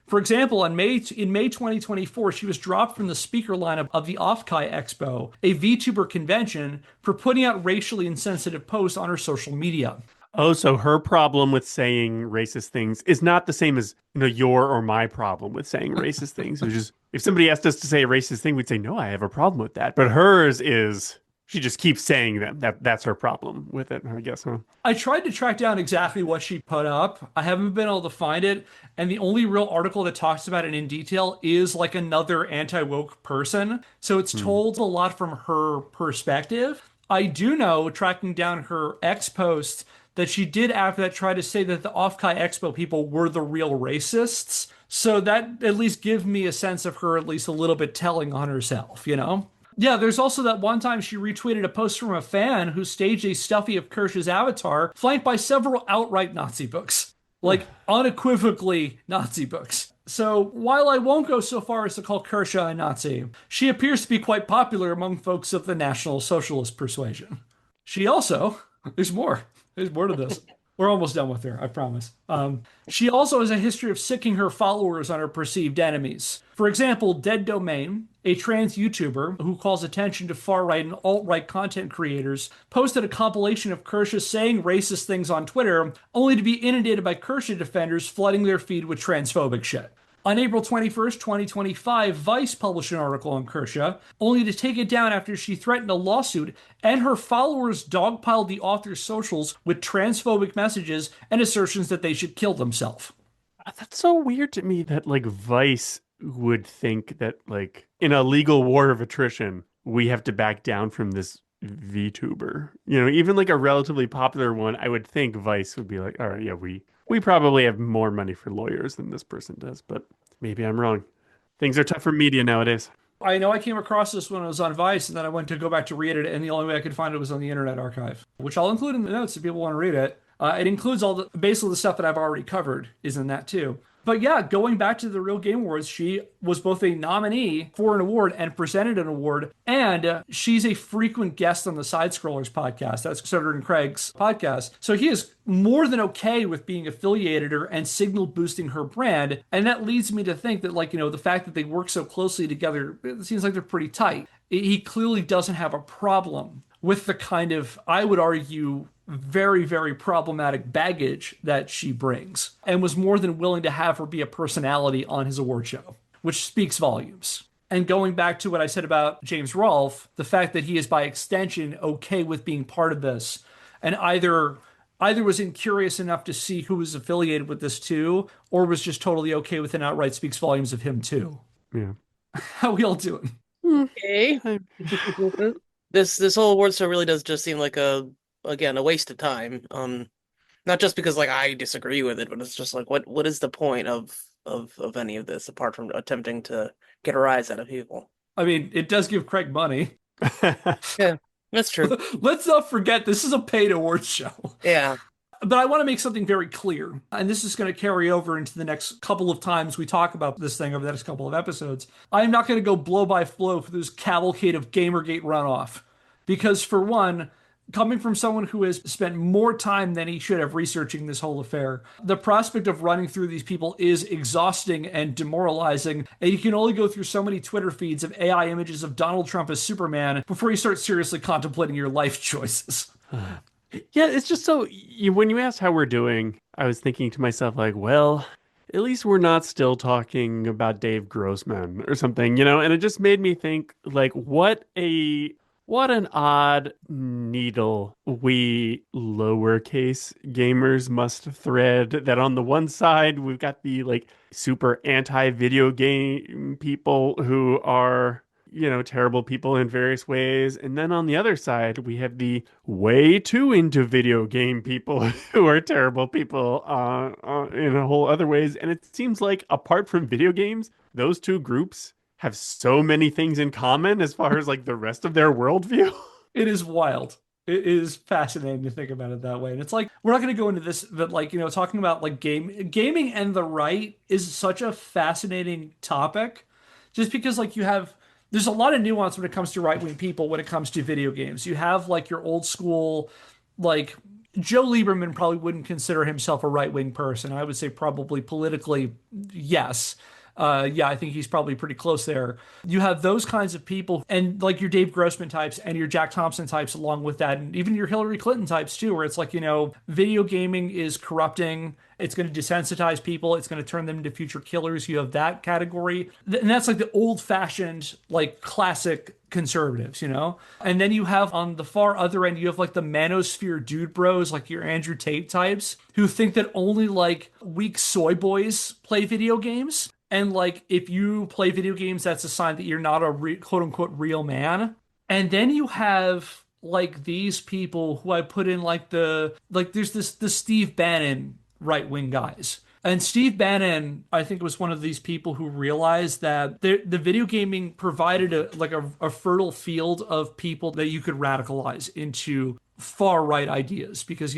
For example, in May 2024, she was dropped from the speaker lineup of the Offkai Expo, a VTuber convention, for putting out racially insensitive posts on her social media. Oh, so her problem with saying racist things is not the same as, your or my problem with saying racist things. Which is, if somebody asked us to say a racist thing, we'd say, no, I have a problem with that. But hers is, she just keeps saying them. That's her problem with it, I guess, huh? I tried to track down exactly what she put up. I haven't been able to find it. And the only real article that talks about it in detail is like another anti-woke person. So it's told a lot from her perspective. I do know, tracking down her X post, that she did after that try to say that the Offkai Expo people were the real racists. So that at least gives me a sense of her at least a little bit telling on herself, Yeah, there's also that one time she retweeted a post from a fan who staged a stuffy of Kirsch's avatar, flanked by several outright Nazi books. Like, unequivocally Nazi books. So, while I won't go so far as to call Kersha a Nazi, she appears to be quite popular among folks of the National Socialist persuasion. She also, there's more to this. We're almost done with her, I promise. She also has a history of sicking her followers on her perceived enemies. For example, Dead Domain, a trans YouTuber who calls attention to far-right and alt-right content creators, posted a compilation of Kersha saying racist things on Twitter, only to be inundated by Kersha defenders flooding their feed with transphobic shit. On April 21st, 2025, Vice published an article on Kersha, only to take it down after she threatened a lawsuit, and her followers dogpiled the author's socials with transphobic messages and assertions that they should kill themselves. That's so weird to me that, like, Vice would think that, like, in a legal war of attrition, we have to back down from this VTuber. Even like a relatively popular one, I would think Vice would be like, all right, yeah, we probably have more money for lawyers than this person does, but maybe I'm wrong. Things are tough for media nowadays. I know I came across this when it was on Vice, and then I went to go back to read it, and the only way I could find it was on the Internet Archive, which I'll include in the notes if people want to read it. It includes basically the stuff that I've already covered is in that too. But yeah, going back to the Real Game Awards, she was both a nominee for an award and presented an award, and she's a frequent guest on the Side Scrollers podcast. That's Stuttering Craig's podcast. So he is more than okay with being affiliated her and signal boosting her brand. And that leads me to think that, like, the fact that they work so closely together, it seems like they're pretty tight. He clearly doesn't have a problem with the kind of, I would argue, very, very problematic baggage that she brings, and was more than willing to have her be a personality on his award show, which speaks volumes. And going back to what I said about James Rolfe, the fact that he is by extension okay with being part of this, and either was incurious enough to see who was affiliated with this too, or was just totally okay with it outright, speaks volumes of him too. Yeah. How we all doing? Okay. This whole award show really does just seem like a waste of time. Not just because, like, I disagree with it, but it's just like, what is the point of any of this apart from attempting to get a rise out of people? I mean, it does give Craig money. Yeah, that's true. Let's not forget this is a paid awards show. Yeah. But I want to make something very clear, and this is going to carry over into the next couple of times we talk about this thing over the next couple of episodes. I'm not going to go blow by blow for this cavalcade of Gamergate runoff, because for one, coming from someone who has spent more time than he should have researching this whole affair, the prospect of running through these people is exhausting and demoralizing, and you can only go through so many Twitter feeds of AI images of Donald Trump as Superman before you start seriously contemplating your life choices. Yeah, it's just so, when you asked how we're doing, I was thinking to myself, like, well, at least we're not still talking about Dave Grossman or something, and it just made me think, like, what an odd needle we lowercase gamers must thread, that on the one side we've got the, like, super anti-video game people who are, terrible people in various ways. And then on the other side, we have the way too into video game people who are terrible people in a whole other ways. And it seems like apart from video games, those two groups have so many things in common as far as like the rest of their worldview. It is wild. It is fascinating to think about it that way. And it's like, we're not going to go into this, but like, talking about like gaming and the right is such a fascinating topic just because like there's a lot of nuance when it comes to right-wing people when it comes to video games. You have like your old school, like Joe Lieberman probably wouldn't consider himself a right-wing person. I would say probably politically, yes. Yeah, I think he's probably pretty close there. You have those kinds of people, and like your Dave Grossman types and your Jack Thompson types along with that, and even your Hillary Clinton types too, where it's like, video gaming is corrupting. It's going to desensitize people. It's going to turn them into future killers. You have that category. And that's like the old-fashioned, like classic conservatives, And then you have on the far other end, you have like the manosphere dude bros, like your Andrew Tate types, who think that only like weak soy boys play video games. And like, if you play video games, that's a sign that you're not a quote unquote real man. And then you have like these people who I put in like there's the Steve Bannon right wing guys. And Steve Bannon, I think, was one of these people who realized that the video gaming provided a fertile field of people that you could radicalize into far right ideas because,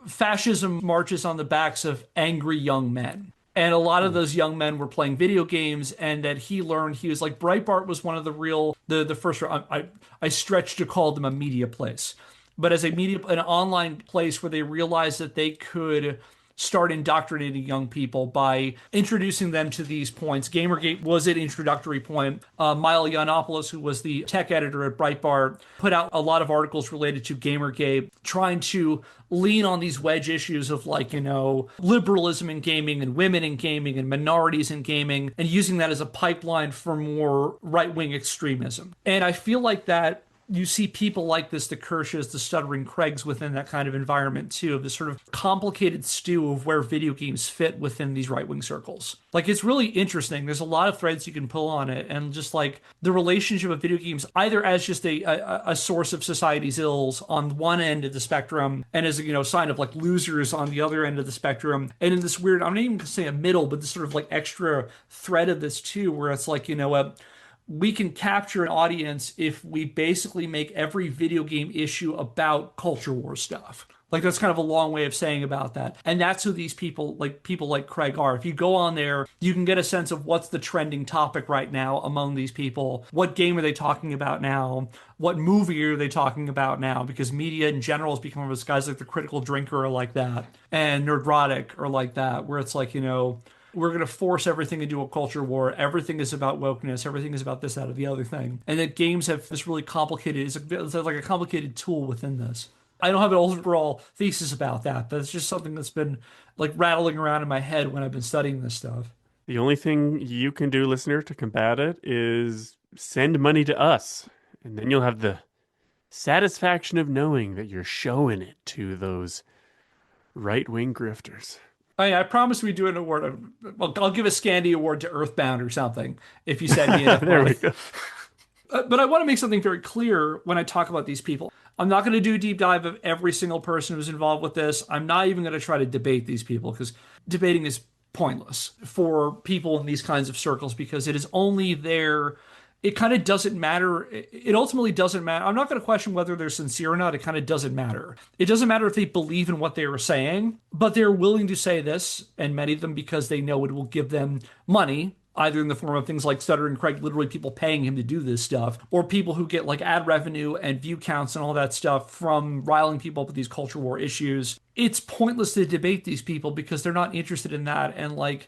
fascism marches on the backs of angry young men. And a lot of those young men were playing video games, and that he learned, he was like, Breitbart was one of the first, I stretched to call them a media place, but as an online place where they realized that they could start indoctrinating young people by introducing them to these points. Gamergate was an introductory point. Milo Yiannopoulos, who was the tech editor at Breitbart, put out a lot of articles related to Gamergate, trying to lean on these wedge issues of like, liberalism in gaming and women in gaming and minorities in gaming, and using that as a pipeline for more right-wing extremism. And I feel like that you see people like this, the Kirsch's, the Stuttering Craigs within that kind of environment too, of this sort of complicated stew of where video games fit within these right-wing circles. Like, it's really interesting. There's a lot of threads you can pull on it, and just like the relationship of video games, either as just a source of society's ills on one end of the spectrum, and as a sign of like losers on the other end of the spectrum, and in this weird, I'm not even gonna say a middle, but this sort of like extra thread of this too, where it's like, we can capture an audience if we basically make every video game issue about culture war stuff. Like, that's kind of a long way of saying about that. And that's who these people like Craig are. If you go on there, you can get a sense of what's the trending topic right now among these people. What game are they talking about now? What movie are they talking about now? Because media in general has become this guys like The Critical Drinker are like that, and Nerdrotic are like that, where it's like, we're going to force everything into a culture war. Everything is about wokeness. Everything is about this, that, or the other thing. And that games have this really complicated, it's like a complicated tool within this. I don't have an overall thesis about that, but it's just something that's been like rattling around in my head when I've been studying this stuff. The only thing you can do, listener, to combat it is send money to us. And then you'll have the satisfaction of knowing that you're showing it to those right-wing grifters. I promise we do an award. I'll give a Scandie award to Earthbound or something if you send me enough There money. we go. But I want to make something very clear when I talk about these people. I'm not going to do a deep dive of every single person who's involved with this. I'm not even going to try to debate these people, because debating is pointless for people in these kinds of circles, because it is only their... It kind of doesn't matter. It ultimately doesn't matter. I'm not going to question whether they're sincere or not. It kind of doesn't matter. It doesn't matter if they believe in what they are saying, but they're willing to say this, and many of them because they know it will give them money, either in the form of things like Stuttering Craig, literally people paying him to do this stuff, or people who get like ad revenue and view counts and all that stuff from riling people up with these culture war issues. It's pointless to debate these people because they're not interested in that. And like,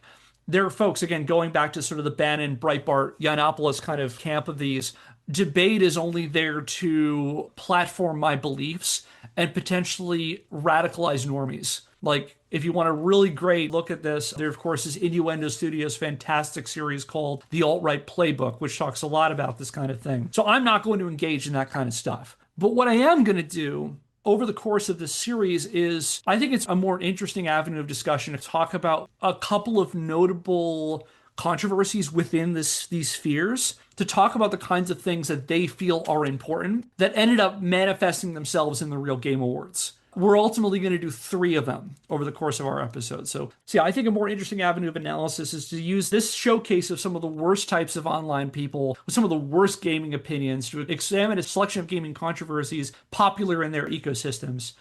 there are folks, again, going back to sort of the Bannon, Breitbart, Yiannopoulos kind of camp of these, debate is only there to platform my beliefs and potentially radicalize normies. Like, if you want a really great look at this, there, of course, is Innuendo Studios' fantastic series called The Alt-Right Playbook, which talks a lot about this kind of thing. So I'm not going to engage in that kind of stuff. But what I am going to do over the course of this series is, I think it's a more interesting avenue of discussion to talk about a couple of notable controversies within these spheres to talk about the kinds of things that they feel are important that ended up manifesting themselves in the real Game Awards. We're ultimately going to do 3 of them over the course of our episode. So yeah, I think a more interesting avenue of analysis is to use this showcase of some of the worst types of online people with some of the worst gaming opinions to examine a selection of gaming controversies popular in their ecosystems.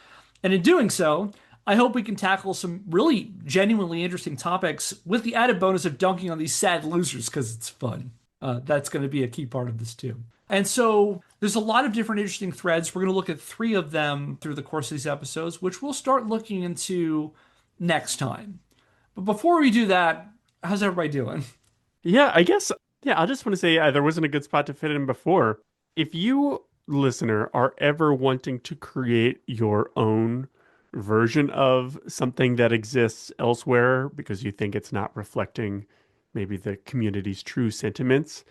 And in doing so, I hope we can tackle some really genuinely interesting topics with the added bonus of dunking on these sad losers because it's fun. That's going to be a key part of this too. And so there's a lot of different interesting threads. We're going to look at 3 of them through the course of these episodes, which we'll start looking into next time. But before we do that, how's everybody doing? Yeah, I guess, yeah, I just want to say there wasn't a good spot to fit in before. If you, listener, are ever wanting to create your own version of something that exists elsewhere because you think it's not reflecting maybe the community's true sentiments,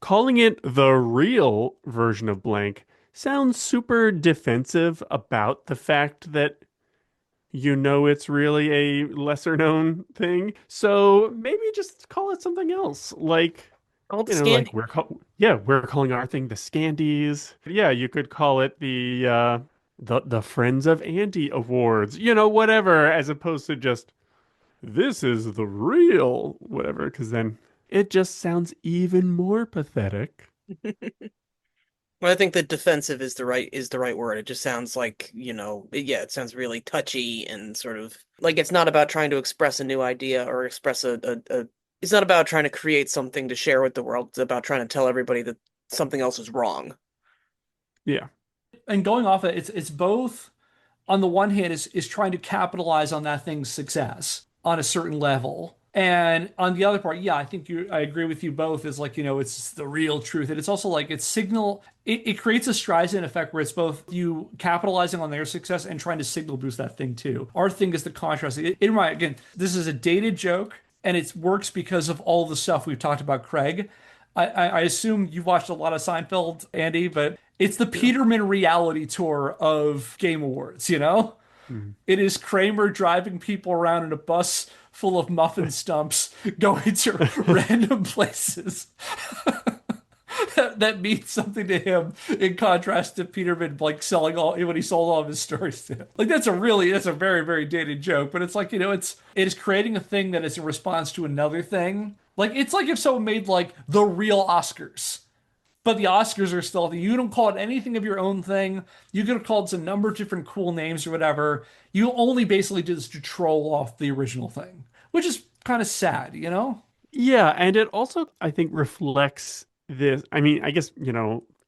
calling it the real version of blank sounds super defensive about the fact that it's really a lesser known thing. So maybe just call it something else. Like, Call it the Scandie. like we're calling our thing the Scandies. Yeah, you could call it the Friends of Andy Awards. Whatever, as opposed to just this is the real whatever, because then it just sounds even more pathetic. Well, I think that defensive is the right word. It just sounds like, it sounds really touchy and sort of like it's not about trying to express a new idea or express it's not about trying to create something to share with the world. It's about trying to tell everybody that something else is wrong. Yeah. And going off it, it's both on the one hand is trying to capitalize on that thing's success on a certain level. And on the other part, yeah, I agree with you both. Is like, it's the real truth. And it's also like it creates a Streisand effect where it's both you capitalizing on their success and trying to signal boost that thing too. Our thing is the contrast. Again, this is a dated joke and it works because of all the stuff we've talked about, Craig. I assume you've watched a lot of Seinfeld, Andy, but it's the Peterman reality tour of Game Awards, Mm-hmm. It is Kramer driving people around in a bus full of muffin stumps going to random places that means something to him in contrast to Peterman like selling when he sold all of his stories to him. Like that's a very, very dated joke, but it's like, it is creating a thing that is a response to another thing. Like it's like if someone made like the real Oscars, but the Oscars are still, you don't call it anything of your own thing. You could have called some number of different cool names or whatever. You only basically did this to troll off the original thing, which is kind of sad, Yeah, and it also, I think, reflects this. I mean, I guess,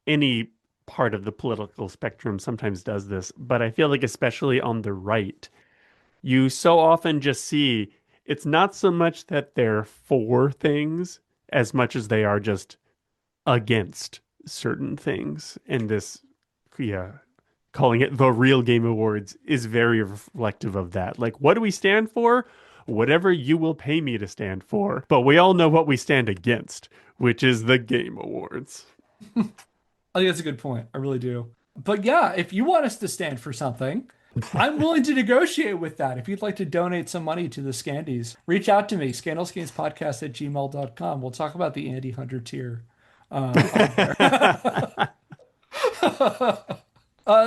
any part of the political spectrum sometimes does this, but I feel like especially on the right, you so often just see it's not so much that they're for things as much as they are just against certain things. And this, calling it the real Game Awards is very reflective of that. Like, what do we stand for? Whatever you will pay me to stand for. But we all know what we stand against, which is the Game Awards. I think that's a good point. I really do. But yeah, if you want us to stand for something, I'm willing to negotiate with that. If you'd like to donate some money to the Scandies, reach out to me, scandalsgamespodcast@gmail.com. We'll talk about the Andy Hunter tier.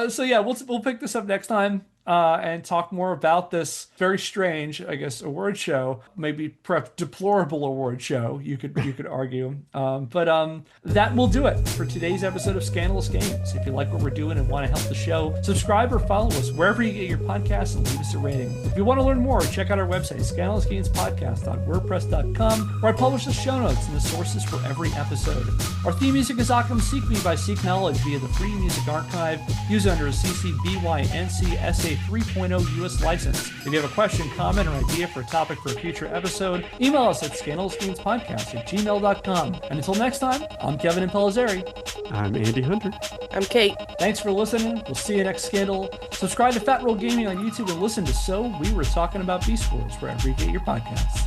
So yeah, we'll pick this up next time and talk more about this very strange, I guess, award show, maybe perhaps deplorable award show. You could argue, but that will do it for today's episode of Scandalous Games. If you like what we're doing and want to help the show, subscribe or follow us wherever you get your podcasts and leave us a rating. If you want to learn more, check out our website, scandalousgamespodcast.wordpress.com, where I publish the show notes and the sources for every episode. Our theme music is Occam Seek Me by Seek Knowledge via the Free Music Archive, used under a CC BY NC SA 3.0 US license. If you have a question, comment, or idea for a topic for a future episode, email us at scandalousgamespodcast@gmail.com. And until next time, I'm Kevin Impellizeri. I'm Andy Hunter. I'm Kate. Thanks for listening. We'll see you next Scandal. Subscribe to Fat Roll Gaming on YouTube and listen to So We Were Talking About Beast Wars wherever you get your podcasts.